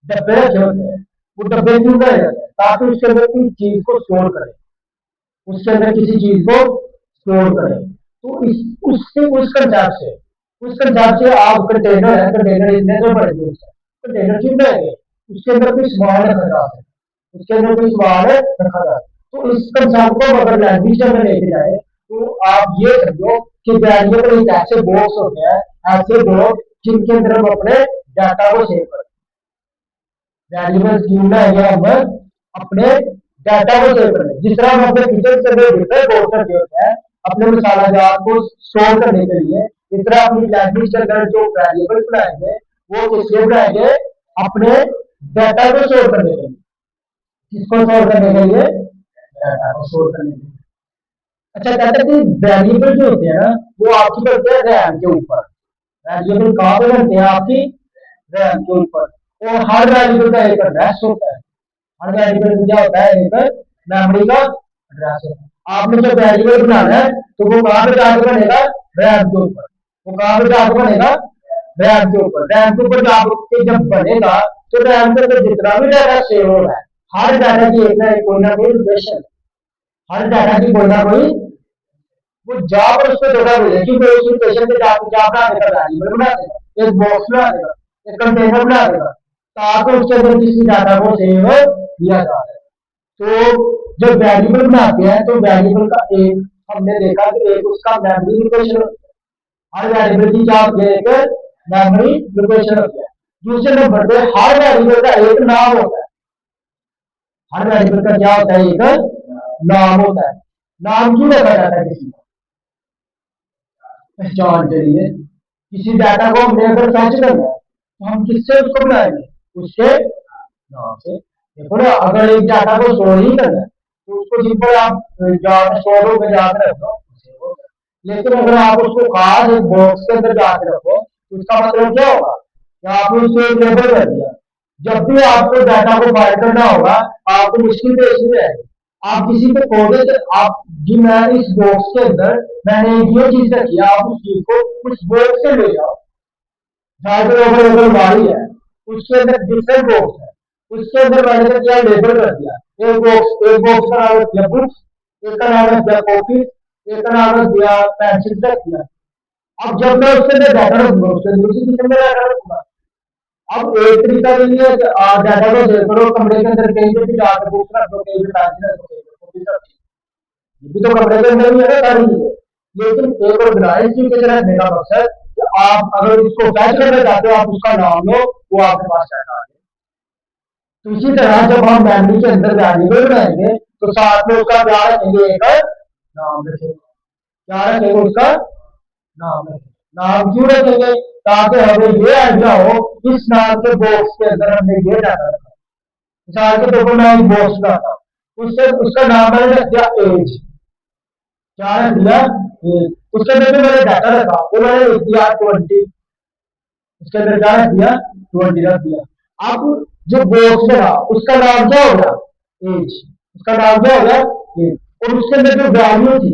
डब्बे रखे होते हैं, वो डब्बे क्यों रह जाते हैं, ताकि उसके अंदर किसी चीज को स्टोर करें, उसके अंदर किसी चीज को स्टोर करें। तो इस उससे उस कंसेप्ट से आप कंटेनर है, कंटेनर इतने जो बड़े बॉक्स है, कंटेनर क्यों रहेंगे, उसके अंदर कोई सामान रखा जा सकता है, उसके अंदर कोई सामान रखा जा सकता है। तो इस कंसेप्ट को अगर लैंग्वेज के अंदर लेके जाए तो आप ये समझो कि वेरिएबल एक ऐसे बॉक्स होते हैं, ऐसे बॉक्स जिनके अंदर हम अपने डाटा को सेव करते हैं। वेरिएबल्स क्यों लाएंगे हम अपने डाटा को सेव करने, जिस तरह हम अपने किचन के अंदर डिफरेंट बॉक्स रखे होते हैं अपने मसाला जार को स्टोर करने के लिए, इस तरह अपनी लैंग्वेज के अंदर जो वेरिएबल बनाएंगे वो किसके बनाएंगे, अपने डाटा को स्टोर करने के लिए। किसको स्टोर करने के लिए, डाटा को स्टोर करने के लिए। अच्छा, कहते हैं कि वेरिएबल जो होते हैं ना वो आपकी बनते हैं रैम के ऊपर। वेरिएबल कहाँ पे बनते हैं, आपकी रैम के ऊपर। और हर वेरिएबल का एक एड्रेस होता है। हर वेरिएबल में क्या होता है, एक मेमोरी का एड्रेस होता है। आपने जब वेरिएबल बनाना है तो वो कहाँ पे जाकर बनेगा, रैम के ऊपर। वो कहाँ पे जाकर बनेगा, रैम के ऊपर। रैम के ऊपर जाके जब बनेगा तो रैम के अंदर जितना भी डाटा सेव हो रहा है, हर डाटा की एक ना कोई ना कोई लोकेशन, हर डाटा की कोई ना कोई, वो जहाँ पर उसको जगह मिले कि कोई उस लोकेशन पे जाकर क्या बना देगा, वेरिएबल बना देगा, एक बॉक्स बना देगा, एक कंटेनर बना देगा, ताकि उसके अंदर किसी डाटा को सेव किया जा रहा है। तो जब वेरिएबल बनाते हैं तो वेरिएबल का एक, हमने देखा कि एक उसका मेमोरी लोकेशन, हर वेरिएबल की क्या होती है, एक मेमोरी लोकेशन होती है। दूसरे नंबर पे हर वेरिएबल का एक नाम होता है। हर वेरिएबल का क्या होता है, एक नाम होता है। नाम क्यों रखा जाता है, किसी को पहचान के लिए। किसी डाटा को हमने अगर फैच करना है तो हम किससे उसको बनाएंगे, उसके नाम से। देखो ना, अगर एक डाटा को स्टोर ही करना है तो उसको सिंपल आप स्टोर रूम में जाकर रखो, लेकिन अगर आप उसको खास एक बॉक्स के अंदर जाकर रखो तो इसका मतलब क्या होगा कि आपने उसको एक लेबल कर दिया। जब भी आपको डाटा को फाइंड करना होगा आपको मुश्किल पेश नहीं आएगी। आप किसी को कहोगे कि आप जी मैं इस बॉक्स के अंदर मैंने ये चीज रखी है, आप उस चीज को उस बॉक्स से ले जाओ। ड्राइवर अवेलेबल गाड़ी है, उसके अंदर डिफरेंट बॉक्स है, उसके अंदर मैंने तो क्या लेबल कर दिया। एक बॉक्स का नाम रख दिया बुक्स, एक का नाम रख दिया कॉपी, एक का नाम रख दिया पेंसिल रख दिया। अब जब मैं उसके अंदर डाटा रखूंगा उसके अंदर उसी किस्म का डाटा रखूंगा। अब एक तरीका तो ये है कि डाटा को सेव करो कमरे के अंदर, कहीं पे भी जाकर बुक्स रख दो, कहीं पे पेंसिल रख दो, कहीं पे कॉपी रख दो, ये भी तो कमरे के अंदर ही है ना सारी चीजें। लेकिन एक ऑर्गेनाइज तरीके से रखने का मकसद कि आप अगर इसको फैच करना चाहते हो आप उसका नाम लो, वो आपके पास डाटा आ जाए। तो इसी तरह जब हम मेमोरी के अंदर वेरिएबल बनाएंगे तो साथ में उसका क्या रखेंगे, एक नाम रखेंगे। क्या रखेंगे, उसका नाम रखेंगे। नाम क्यों रखेंगे, ताकि हमें ये आइडिया हो इस नाम के बॉक्स के अंदर हमने ये डाटा रखा। मिसाल के तौर पर मैं एक बॉक्स बनाता हूँ, उससे उसका नाम मैंने रख दिया एज। क्या रख दिया, एज। उसके अंदर जो मैंने डाटा रखा वो मैंने लिख दिया 20। उसके अंदर क्या रख दिया, 20 रख दिया। अब जो बॉक्स में था उसका नाम क्या हो गया, एज। उसका नाम क्या हो गया, एज। और उसके अंदर जो वैल्यू थी,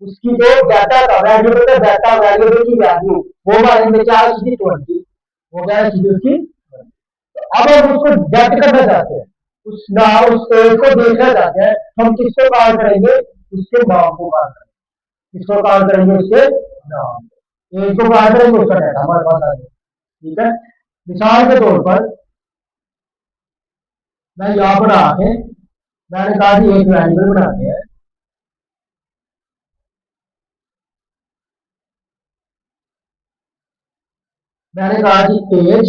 उसकी जो डाटा था, वेरिएबल का डाटा, वेरिएबल की वैल्यू वो हमारे में क्या है, सीधी 20 हो गया, सीधी उसकी। तो अब हम उसको डेट करना चाहते हैं, उस नाम उस एज को देखना चाहते हैं, हम किसको कॉल करेंगे, उसके नाम को कॉल करेंगे। किसको कॉल करेंगे, उसके नाम। एज को कॉल करेंगे, उसका डाटा हमारे पास आ जाएगा। ठीक है। मिसाल के तौर पर मैं यहाँ पर आके मैंने कहा कि एक वेरिएबल बनाते हैं। मैंने कहा कि एज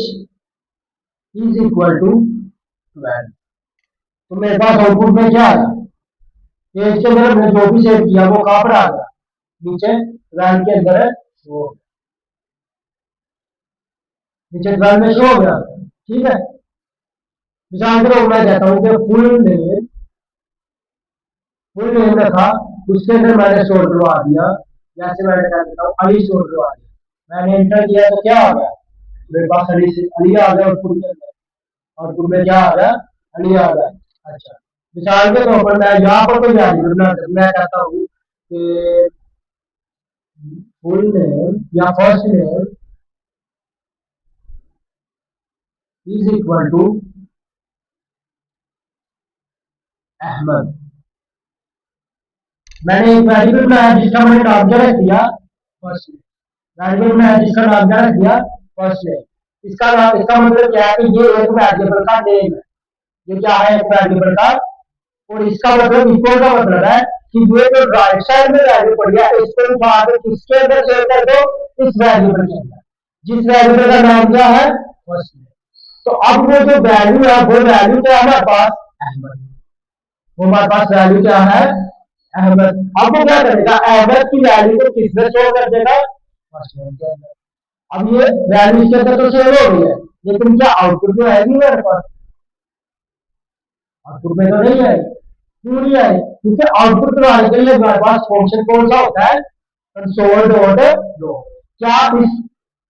इज इक्वल टू 12। तो मेरे पास आउटपुट में क्या आया, एज के अंदर हमने जो भी सेव किया वो कहां पर आ गया, नीचे 12 के अंदर है, वो नीचे 12 में शो हो गया। ठीक है। मिसाल के तौर मैं कहता हूँ कि फुल नेम रखा, उसके अंदर मैंने स्टोर करवा दिया। जैसे मैंने कह देता हूँ अली स्टोर करवा दिया, मैंने एंटर किया तो क्या आ गया, मेरे पास अली से अली आ गया आउटपुट के अंदर। आउटपुट में क्या आ गया, अली आ गया। अच्छा, मिसाल के तौर पर मैं यहाँ पर कोई वैल्यू बनाता हूँ, मैं कहता हूँ कि फुल नेम या first name is equal to Ahmed. मैंने एक वेरिएबल बनाया जिसका मैंने नाम क्या रख दिया, फर्स्ट नेम। वेरिएबल बनाया जिसका नाम क्या रख दिया, फर्स्ट नेम। इसका नाम, इसका मतलब क्या है कि ये एक वेरिएबल का नेम है। ये क्या है, एक वेरिएबल का। और इसका मतलब इक्वल का मतलब है कि ये जो राइट साइड में वैल्यू पड़ी है इसको उठा के किसके अंदर सेव कर दो, इस वेरिएबल के अंदर, जिस वेरिएबल का नाम क्या है, फर्स्ट नेम। तो अब वो जो वैल्यू है वो वैल्यू क्या है हमारे पास, अहमद। वो हमारे पास वैल्यू क्या है, अहमद। अब वो क्या करेगा, अहमद की वैल्यू को किसमें स्टोर कर देगा, फर्स्ट नेम के अंदर। अब ये वैल्यू इसके अंदर तो सेव हो गई है, लेकिन क्या आउटपुट में आएगी मेरे पास? आउटपुट में तो नहीं आएगी। क्यों नहीं आएगी? क्योंकि आउटपुट बनाने के लिए हमारे पास फंक्शन कौन सा होता है? कंसोल डॉट लो। क्या इस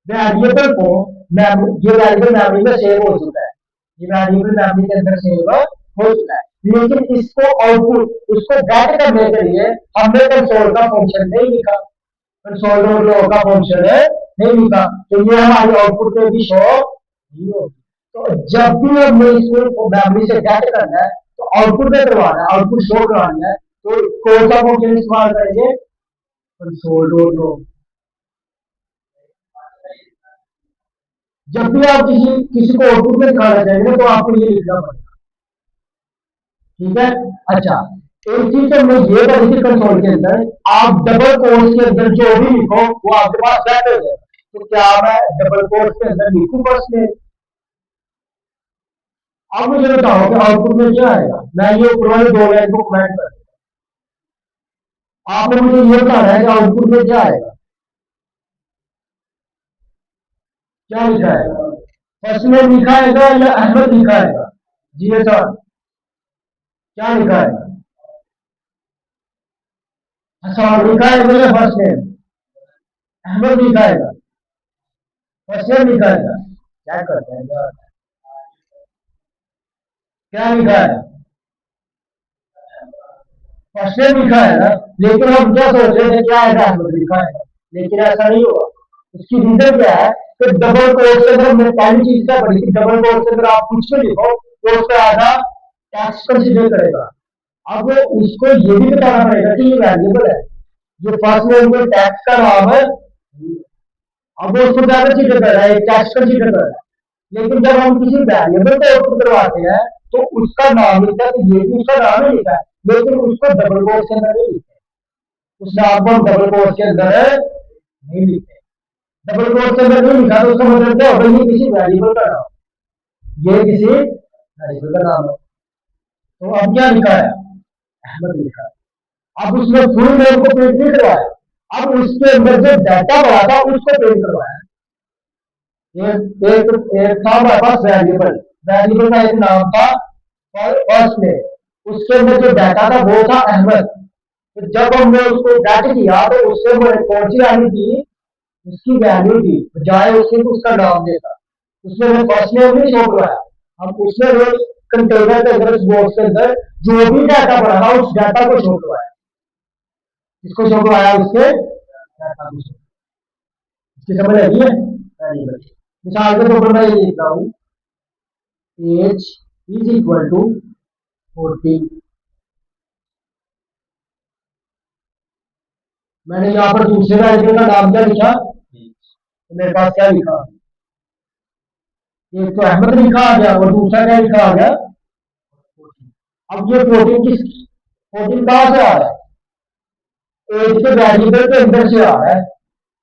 वेरिएबल को ये वेरिएबल मेमोरी में सेव हो चुका है, ये वेरिएबल मेमोरी के अंदर सेव हो चुका है, लेकिन इसको आउटपुट उसको गेट करने के लिए हमने कंसोल का फंक्शन नहीं लिखा, कंसोल डॉट लो का फंक्शन है नहीं लिखा, तो ये हमारी आउटपुट में भी शो नहीं होगी। तो जब भी हमने इसको मेमोरी से गेट करना है तो आउटपुट में करवाना है, आउटपुट शो करवाना है, तो कौन सा फंक्शन इस्तेमाल करेंगे? कंसोल डॉट लो। जब भी आप किसी किसी को आउटपुट में दिखाना चाहेंगे तो आपको ये लिखना पड़ेगा। ठीक है। अच्छा, एक चीज तो मैं ये करी थी कंसोल के अंदर, आप डबल कोट्स के अंदर जो भी लिखो वो आपके पास सेट हो जाएगा। तो क्या मैं डबल कोट्स के अंदर लिखूं फर्स्ट में? अब मुझे बताओ कि आउटपुट में क्या आएगा। मैं ये ऊपर वाले दो लाइन को कमेंट कर, आपने मुझे ये बताना है कि आउटपुट में क्या आएगा। क्या लिखा है? फर्स्ट में लिखा आएगा या अहमद लिखा आएगा? जी सर, क्या लिखा है? हसन लिखा है या फर्स्ट नेम? अहमद लिखा है, फर्स्ट नेम लिखा है। क्या करते हैं यार? क्या लिखा है? फर्स्ट नेम लिखा है ना, लेकिन हम क्या सोच रहे थे क्या है, अहमद लिखा है, लेकिन ऐसा नहीं हुआ। उसकी रीजन क्या है कि डबल कोट के अंदर हमने पहली चीज क्या पढ़ी थी, डबल कोट के अंदर आप कुछ भी लिखो तो उसका आधा टैक्स कंसिडर करेगा। अब उसको ये भी बताना पड़ेगा कि ये वैल्यूएबल है, ये फर्स्ट नेम में टैक्स का नाम है। अब वो उसको ज्यादा कंसिडर कर रहा है, टैक्स कंसिडर कर रहा है, लेकिन जब हम किसी वैल्यूएबल को आउटपुट करवाते हैं तो उसका नाम लिखता है, तो ये भी उसका नाम ही लिखा है, लेकिन उसको डबल कोट के अंदर नहीं लिखते, उस नाम को हम डबल कोट के अंदर नहीं लिखते। डबल कोट के अंदर नहीं लिखा तो उसका मतलब क्या होगा, ये किसी वैल्यूएबल का नाम, ये किसी वैल्यूएबल का नाम है। तो अब क्या लिखा है? अहमद लिखा है। अब उसने फुल नेम को प्रिंट नहीं करवाया, अब उसके अंदर जो डाटा भरा था उसको प्रिंट करवाया। एक एक एक था हमारे पास वेरिएबल, वेरिएबल का एक नाम था फर्स्ट नेम, उसके अंदर जो डाटा था वो था अहमद। तो जब हमने उसको गेट किया तो उससे कौन सी वैल्यू थी? उसकी वैल्यू थी, बजाय उसके तो उसका नाम देता। उसने वो फर्स्ट नेम नहीं शो करवाया, हम उसने वो कंटेनर के अंदर, उस बॉक्स के अंदर जो भी डाटा पड़ा था उस डाटा को शो करवाया। इसको शो करवाया उसके डाटा को शो। इसकी समझ लगी है? मिसाल के तौर पर मैं ये लिख रहा हूँ, एज इज इक्वल टू 40। मैंने यहाँ पर दूसरे वेरिएबल का नाम क्या लिखा? तो मेरे पास क्या लिखा? एक तो अहमद लिखा आ गया और दूसरा क्या लिखा आ गया? अब ये 14 किस 14 कहां से आ रहा है? एज के वेरिएबल के अंदर से आ रहा है।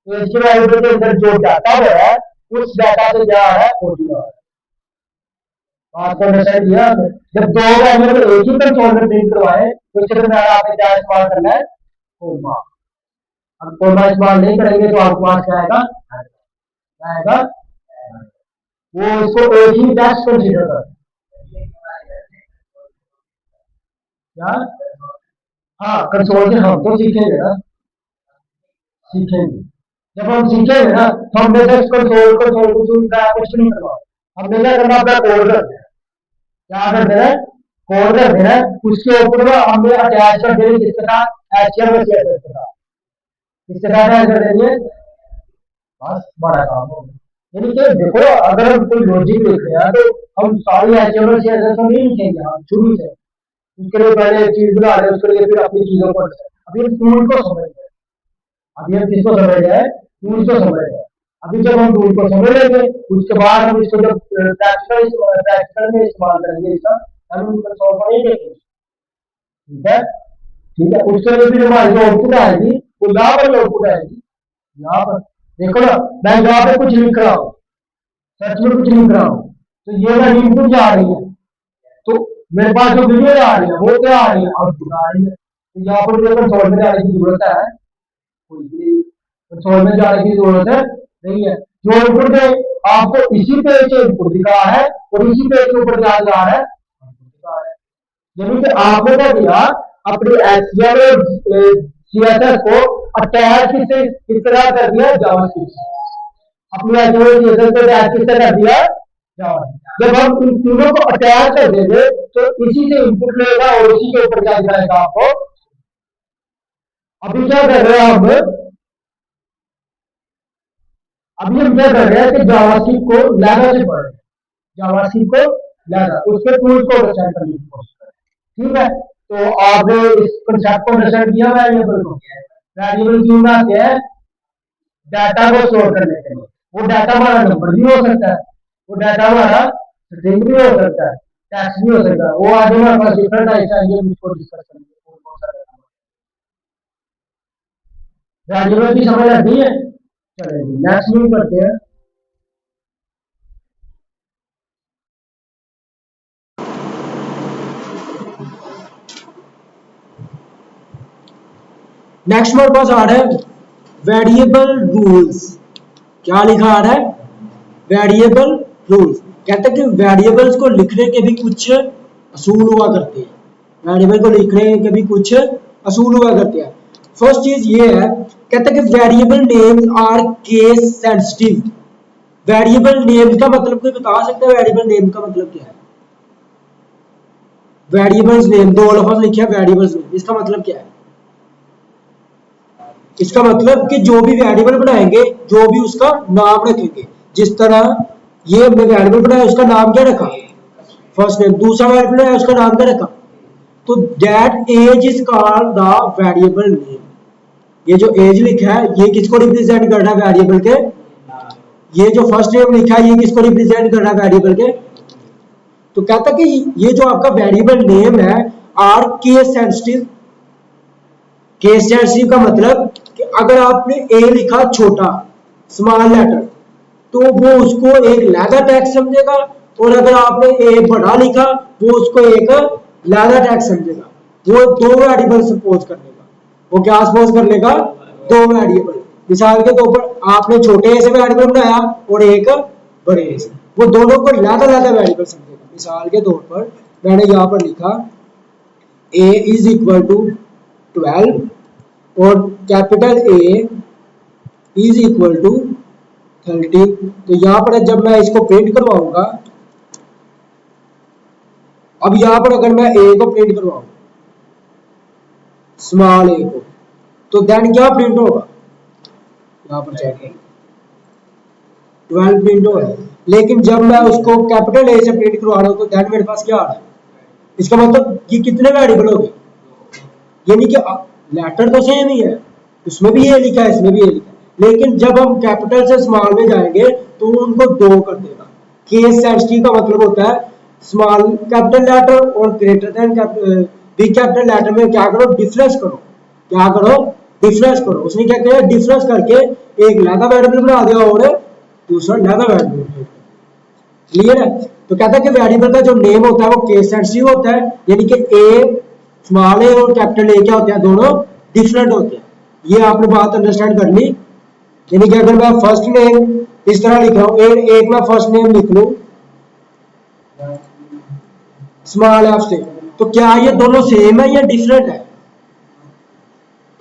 एज के वेरिएबल के अंदर जो डाटा हो रहा है उस डाटा से क्या आ रहा है? 14 आ रहा है। बात को अंडरस्टैंड किया आपने? जब दो वेरिएबल एक ही कंसोल में प्रिंट करवाए तो इसके दरमियान आपने क्या इस्तेमाल करना है? कोमा। अब कोमा इस्तेमाल नहीं करेंगे तो आपके पास क्या आएगा? क्या आएगा? वो इसको एक ही टेक्स्ट कंसीडर कर, क्या? हाँ, कंसोल से हम तो सीखेंगे ना, सीखेंगे। जब हम सीखेंगे ना तो हमने जस्ट कंसोल कंसोल कुछ नहीं करवा, हमने क्या करना, अपना कोड कर देना। क्या कर देना? कोड कर देना। उसके ऊपर हमने अटैच कर देंगे किसके साथ? एचटीएमएल के साथ। किसके साथ अटैच कर देंगे? बस बड़ा काम हो गया। यानी कि देखो, अगर हम कोई लॉजिक लिख रहे हैं तो हम सारी एचटीएमएल सीएसएस तो नहीं लिखेंगे हम शुरू से, उसके लिए पहले एक चीज बना रहे हैं, उसके लिए फिर अपनी चीजों को अभी हम टूल को समझ रहे हैं। अभी हम किसको समझ रहे हैं? टूल को समझ रहे हैं। अभी जब हम टूल को समझ लेंगे उसके बाद हम इसको जब प्रैक्टिकल में इस्तेमाल करेंगे इसका, हम इसका सॉल्व नहीं देखेंगे। ठीक है, ठीक है। उसके लिए फिर हमारी जो आउटपुट आएगी वो यहाँ पर आउटपुट आएगी, यहाँ पर देखो ना, मैं यहाँ पे कुछ लिख रहा हूँ, सर्च में कुछ लिख रहा हूँ, तो ये मेरी इनपुट जा रही है, तो मेरे पास जो वीडियो आ रही है वो क्या आ रही है? आउटपुट आ रही है। तो यहाँ पर मुझे कंसोल में जाने की जरूरत है कोई भी नहीं। कंसोल में जाने की जरूरत नहीं है। जो इनपुट में आपको इसी पेज से इनपुट दिखा है और इसी पेज के ऊपर क्या दिखा है, यानी कि आपने क्या किया, अपनी एचटीएमएल और सीएसएस को अटैच किस तरह कर दिया, जावास्क्रिप्ट से। अपनी एचटीएमएल सीएसएस को अटैच किससे कर दिया, जावा। जब हम इन तीनों को अटैच कर देंगे तो इसी से इनपुट लेगा और इसी के ऊपर क्या दिखाएगा आपको। अभी क्या कर रहे हैं हम, अभी हम क्या कर रहे हैं कि जावास्क्रिप्ट को लैंग्वेज से पढ़ रहे हैं, जावास्क्रिप्ट को लैंग्वेज, उसके टूल्स को अंडरस्टैंड करने की कोशिश कर रहे हैं। ठीक है, तो आपने इस कंसेप्ट को अंडरस्टैंड किया। वेरिएबल को, वेरिएबल क्यों बनाते हैं, डाटा को स्टोर करने के लिए। वो डाटा हमारा नंबर भी हो सकता है, वो डाटा हमारा स्ट्रिंग भी हो सकता है, टेक्स्ट भी हो सकता है। वो आगे हमारे पास डिफरेंट टाइप्स है, ये इसको डिस्कस करेंगे। वेरिएबल की समझ आती है। चलिए नेक्स्ट मूव करते हैं। नेक्स्ट हमारे पास आ रहा है वेरिएबल रूल्स। क्या लिखा आ रहा है, वेरिएबल रूल्स। कहते हैं कि वेरिएबल्स को लिखने के भी कुछ असूल हुआ करते हैं, वेरिएबल को लिखने के भी कुछ असूल हुआ करते हैं। फर्स्ट चीज ये है, कहते हैं कि variable names are case sensitive. Variable name का मतलब कोई बता सकता है, वेरिएबल नेम का मतलब क्या है। वेरिएबल्स नेम, दो लफ्ज लिखे हैं वेरिएबल्स नेम, इसका मतलब क्या है। इसका मतलब कि जो भी वेरिएबल बनाएंगे, जो भी उसका नाम रखेंगे। जिस तरह ये हमने वेरिएबल बनाया, उसका नाम क्या रखा, फर्स्ट नेम। दूसरा वेरिएबल बनाया, उसका नाम क्या रखा, तो that age is called the variable name. ये जो एज लिखा है, ये किसको रिप्रेजेंट कर रहा है, वेरिएबल के। ये जो फर्स्ट नेम लिखा है, ये किसको रिप्रेजेंट कर रहा है, वेरिएबल के। तो कहता कि ये जो आपका वेरिएबल नेम है, are case sensitive. Case sensitive का मतलब कि अगर आपने ए लिखा छोटा, स्मॉल लेटर, तो वो उसको एक लैदा टैक्स समझेगा, और अगर आपने ए बड़ा लिखा, वो उसको एक लैदा टैक्स समझेगा। वो दो वेरिएबल सपोज कर लेगा। वो क्या सपोज कर लेगा, दो वेरिएबल। मिसाल के तौर पर आपने छोटे ए से वेरिएबल बनाया और एक बड़े ए से, वो दोनों को लैदा लैदा वेरिएबल समझेगा। मिसाल के तौर पर मैंने यहाँ पर लिखा a इज इक्वल टू 12 और capital A is equal to 30। तो यहां पर जब मैं इसको प्रिंट करवाऊंगा, अब यहां पर अगर मैं A को प्रिंट करवाऊं, स्मॉल a को, तो देन क्या प्रिंट होगा, यहां पर चेक करें 12 प्रिंट हो रहा है। लेकिन जब मैं उसको कैपिटल A से प्रिंट करवा रहा हूं, तो देन मेरे पास क्या आ रहा है। इसका मतलब ये कितने वेरिएबल हो गए, यानी कि लेटर तो सेम ही है, उसमें भी ये लिखा है, इसमें भी ये लिखा है, लेकिन जब हम कैपिटल से स्मॉल में जाएंगे तो उनको दो कर देगा। केस सेंसिटिव का मतलब होता है स्मॉल कैपिटल लेटर और greater than big capital letter में क्या करो, डिफरेंस करो। क्या करो, डिफरेंस करो। उसने क्या किया, डिफरेंस करके एक लैदा वेरिएबल बना दिया और दूसरा लैदा वेरिएबल। क्लियर है। तो कहता है कि वेरिएबल का जो नेम होता है वो केस सेंसिटिव होता है, यानी कि ए स्मॉल ए और कैपिटल ए क्या होते हैं, दोनों डिफरेंट होते हैं। ये आपने बात अंडरस्टैंड कर ली। यानी कि अगर मैं फर्स्ट नेम इस तरह लिख रहा हूं, एक मैं फर्स्ट नेम लिख लूं स्मॉल एफ से, तो क्या ये दोनों सेम है या डिफरेंट है,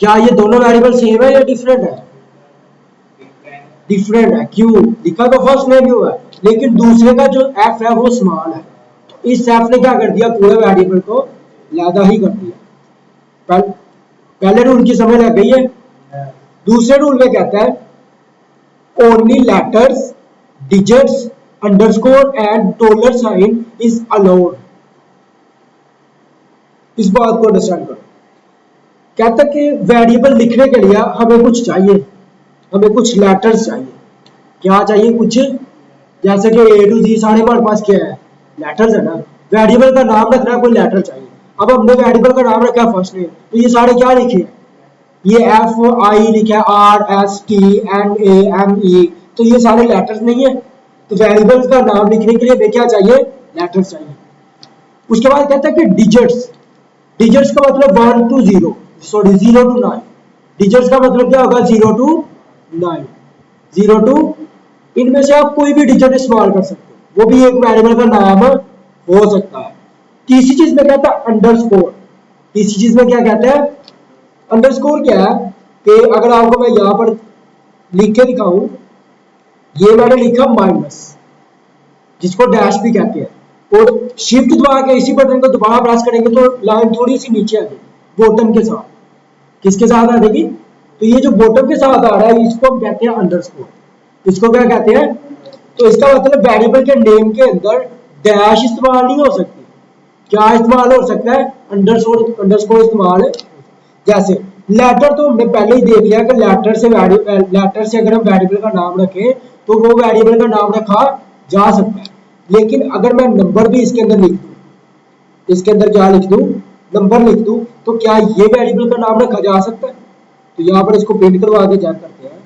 क्या ये दोनों वेरिएबल सेम है या डिफरेंट है, डिफरेंट है। क्यों, लिखा तो फर्स्ट नेम ही हुआ है, लेकिन दूसरे का जो एफ है वो स्मॉल है। तो इस एफ ने क्या कर दिया, पूरे वेरिएबल को लैदा ही कर दिया। पहले रूल की समझ लग गई है। दूसरे रूल में कहता है only letters, digits, underscore and dollar sign is allowed. इस बात को अंडरस्टैंड करो। कहता है कि वेरिएबल लिखने के लिए हमें कुछ चाहिए, हमें कुछ लेटर्स चाहिए। क्या चाहिए, कुछ, जैसे कि ए टू जी सारे हमारे पास क्या है, लेटर्स है ना। वेरिएबल का नाम रखना है, कोई लेटर चाहिए। अब हमने वेरिएबल का नाम रखा है फर्स्ट नेम, तो ये सारे क्या लिखे हैं, ये एफ आई लिखा है, R S T N A M E, तो ये सारे लेटर्स नहीं है। तो वेरिएबल्स का नाम लिखने के लिए हमें क्या चाहिए, लेटर्स चाहिए। उसके बाद कहता है कि डिजिट्स, डिजिट्स का मतलब 1 to 0, सॉरी 0 to 9। डिजिट्स का मतलब क्या होगा, 0 to 9 0 2, इनमें से आप कोई भी डिजिट इस्तेमाल कर सकते हो, वो भी एक वेरिएबल का नाम हो सकता है। तीसरी चीज में कहता है अंडरस्कोर। तीसरी चीज में क्या कहता है? अंडरस्कोर क्या है कि अगर आपको मैं यहां पर लिख के दिखाऊं, ये मैंने लिखा माइनस, जिसको डैश भी कहते हैं, और शिफ्ट दबा के इसी बटन को दोबारा प्रेस करेंगे तो लाइन थोड़ी सी नीचे आ जाएगी बॉटम के साथ। किसके साथ आ जाएगी? तो ये जो बॉटम के साथ आ रहा है इसको हम कहते हैं अंडरस्कोर। इसको क्या कहते हैं? तो इसका मतलब वेरिएबल के नेम के अंदर डैश इस्तेमाल नहीं हो सकती। क्या इस्तेमाल हो सकता है? अंडरस्कोर इस्तेमाल। जैसे लेटर तो हमने पहले ही देख लिया कि लेटर से अगर हम वेरिएबल का नाम रखें तो वो वेरिएबल का नाम रखा जा सकता है। लेकिन अगर मैं नंबर भी इसके अंदर लिख दूं, इसके अंदर क्या लिख दूं? नंबर लिख दूं, तो क्या ये वेरिएबल का नाम रखा जा सकता है? तो यहां पर इसको प्रिंट करवा के चेक करते हैं।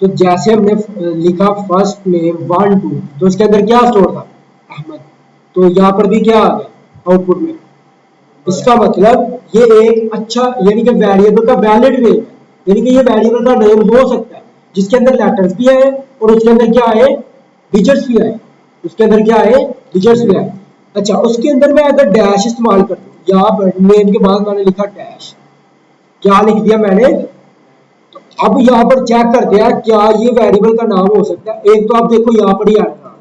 तो जैसे हमने लिखा फर्स्ट नेम 1 2, तो इसके अंदर क्या स्टोर था? अहमद। तो यहाँ पर भी क्या आ गया आउटपुट में? इसका मतलब ये एक अच्छा यानी कि वेरिएबल का वैलिड नेम है, यानी कि ये वेरिएबल का नेम हो सकता है जिसके अंदर लेटर्स भी आए और उसके अंदर क्या आए? डिजिट्स भी आए। उसके अंदर क्या आए? डिजिट्स भी आए। अच्छा, उसके अंदर मैं अगर डैश इस्तेमाल कर दूं, यहाँ पर नेम के बाद मैंने लिखा डैश, क्या लिख दिया मैंने? अब यहाँ पर चेक करते हैं क्या ये वेरिएबल का नाम हो सकता है। एक तो आप देखो यहाँ पर ही आ रहा है,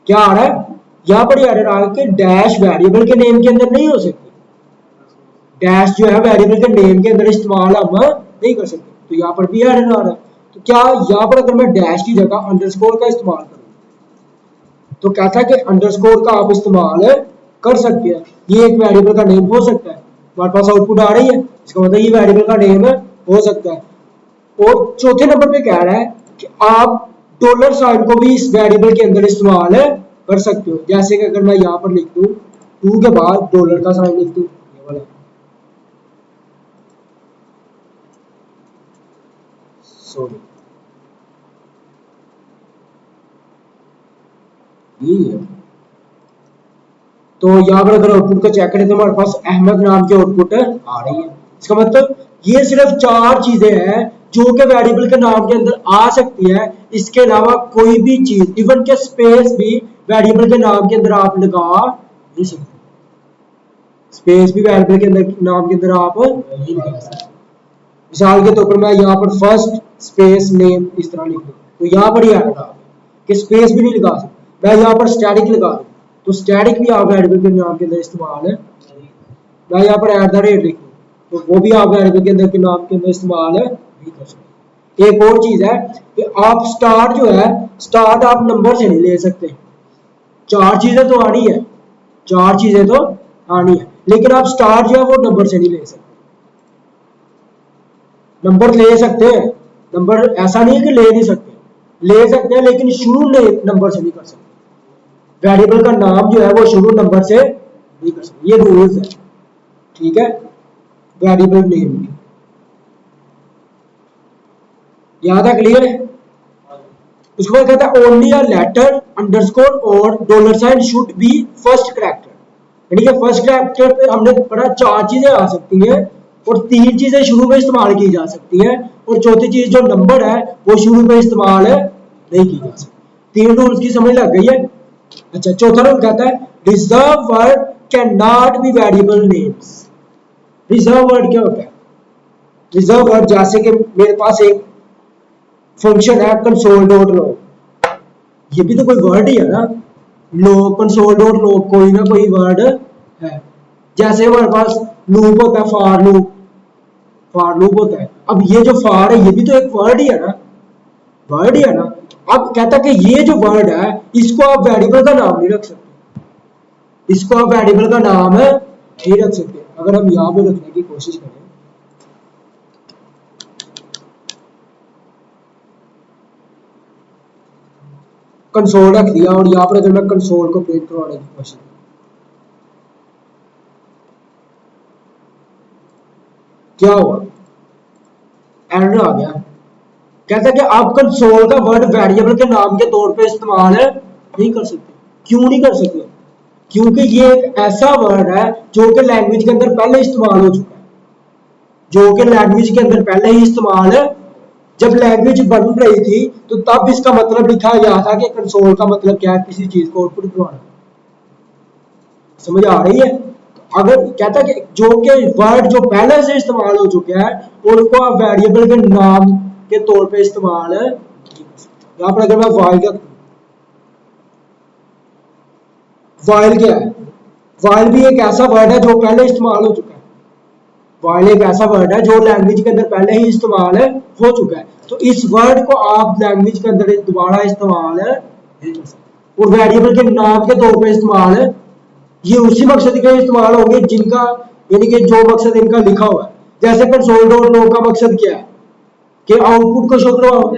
क्या आ रहा है? यहाँ पर एरर आ रहा है कि डैश वेरिएबल के नेम के अंदर नहीं हो सकती। डैश जो है वेरिएबल के नेम के अंदर इस्तेमाल हम नहीं कर सकते, तो यहाँ पर भी एरर आ रहा है। तो क्या यहाँ पर अगर मैं डैश की जगह अंडरस्कोर का इस्तेमाल करूँ तो कहता है कि अंडरस्कोर का आप इस्तेमाल कर सकते हैं, ये एक वेरिएबल का नेम हो सकता है। हमारे पास आउटपुट आ रही है, इसका मतलब ये वेरिएबल का नेम हो सकता है। और चौथे नंबर पे कह रहा है कि आप डॉलर साइन को भी इस वेरिएबल के अंदर इस्तेमाल कर सकते हो। जैसे कि अगर मैं यहाँ पर लिख दूं 2 के बाद डॉलर का साइन लिख दूं, ये वाला, सॉरी ये है। तो यहाँ पर अगर आउटपुट को चेक करें तो हमारे पास अहमद नाम की आउटपुट आ रही है। इसका मतलब ये सिर्फ 4 चीजें हैं जो कि वेरिएबल के नाम के अंदर आ सकती है। इसके अलावा कोई भी चीज, इवन के स्पेस भी वेरिएबल के नाम के अंदर आप लगा नहीं सकते। स्पेस भी वेरिएबल के अंदर नाम के अंदर आप नहीं लगा सकते। मिसाल के तौर पर मैं यहाँ पर फर्स्ट स्पेस नेम इस तरह लिख दूं तो यहाँ पर ही आएगा कि स्पेस भी नहीं लगा सकते। मैं यहाँ पर स्टैटिक लगा दूं तो स्टैटिक भी आप वेरिएबल के नाम के अंदर इस्तेमाल है। मैं यहाँ पर @ लिख दूं तो वो भी आप वेरिएबल के अंदर के नाम के अंदर इस्तेमाल नहीं कर सकते। एक और चीज है कि आप स्टार जो है, स्टार आप नंबर से नहीं ले सकते। 4 चीजें तो आनी है, 4 चीजें तो आनी है, लेकिन आप स्टार जो है वो नंबर से नहीं ले सकते। नंबर ले सकते हैं, नंबर ऐसा नहीं है कि ले नहीं सकते, ले सकते हैं, लेकिन शुरू नंबर से नहीं कर सकते। वेरिएबल का नाम जो है वो शुरू नंबर से नहीं कर सकते, ये रूल्स है, ठीक है। वेरिएबल नेम की याद है, क्लियर है। उसके बाद कहता है ओनली अ लेटर अंडरस्कोर और dollar sign should be first character, यानी कि फर्स्ट कैरेक्टर पे हमने पढ़ा 4 चीजें आ सकती हैं और 3 चीजें शुरू में इस्तेमाल की जा सकती हैं और चौथी चीज जो नंबर है वो शुरू में इस्तेमाल नहीं की जा सकती। 3 रूल्स की समझ लग गई है। अच्छा, चौथा रूल कहता है reserve word can not be variable names. Reserve word क्या होता है? रिजर्व वर्ड जैसे कि मेरे पास एक फंक्शन है कंसोल डॉट लॉग, ये भी तो कोई वर्ड ही है ना। लॉग, कंसोल डॉट लॉग कोई ना कोई वर्ड है। जैसे हमारे पास लूप होता है, फॉर लूप होता है। अब ये जो फॉर है ये भी तो एक वर्ड ही है ना, वर्ड ही है ना। अब कहता है कि ये जो वर्ड है इसको आप वेरिएबल का नाम नहीं रख सकते, इसको आप वेरिएबल का नाम नहीं रख सकते। अगर हम यहां पे रखने की कोशिश करें, कंसोल रख दिया और यहाँ पर अगर मैं कंसोल को प्रिंट करवाने की कोशिश, क्या हुआ? एरर आ गया। कहता है कि आप कंसोल का वर्ड वेरिएबल के नाम के तौर पे इस्तेमाल नहीं कर सकते। क्यों नहीं कर सकते? क्योंकि ये एक ऐसा वर्ड है जो कि लैंग्वेज के अंदर पहले इस्तेमाल हो चुका है, जो कि लैंग्वेज के अंदर पहले ही इस्तेमाल है। जब लैंग्वेज बन रही थी तो तब इसका मतलब लिखा गया था कि कंसोल का मतलब क्या है, किसी चीज को आउटपुट करवाना। समझ आ रही है? तो अगर कहता है कि जो के वर्ड जो पहले से इस्तेमाल हो चुके हैं उनको आप वेरिएबल के नाम के तौर पे इस्तेमाल यहाँ पर अगर मैं वाइल क्या है, वाइल भी एक ऐसा वर्ड है जो पहले इस्तेमाल हो चुका है। वाइल एक ऐसा वर्ड है जो लैंग्वेज के अंदर पहले ही इस्तेमाल हो चुका है, तो इस वर्ड को आप लैंग्वेज के अंदर दोबारा इस्तेमाल नहीं कर सकते। और वेरिएबल के नाम के तौर पे इस्तेमाल ये उसी मकसद के इस्तेमाल होंगे जिनका, यानी कि जो मकसद इनका लिखा हुआ है। जैसे कंसोल डॉट लॉग का मकसद क्या है कि आउटपुट को शो करवाओ,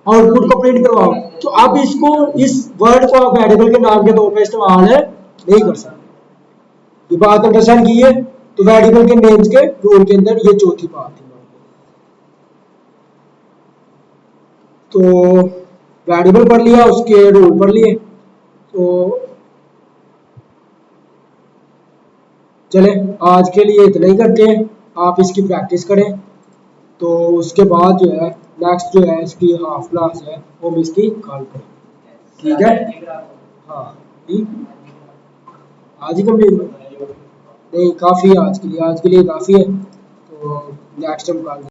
आउटपुट को प्रिंट करवाओ। तो आप इसको, इस वर्ड को आप वेरिएबल के नाम के तौर पे इस्तेमाल नहीं कर सकते। ये बात अंडरस्टैंड की है? तो वेरिएबल के नेम्स के रूल के अंदर ये चौथी बात है। तो वेरिएबल पढ़ लिया, उसके रूल पढ़ लिए। तो चले आज के लिए इतना ही करते हैं, आप इसकी प्रैक्टिस करें। तो उसके बाद जो है नेक्स्ट जो है इसकी हाफ क्लास है वो हम इसकी कॉल करें, ठीक है? हाँ ठीक, आज ही कंप्लीट नहीं, काफ़ी है आज के लिए, काफ़ी है। तो नेक्स्ट टाइम कॉल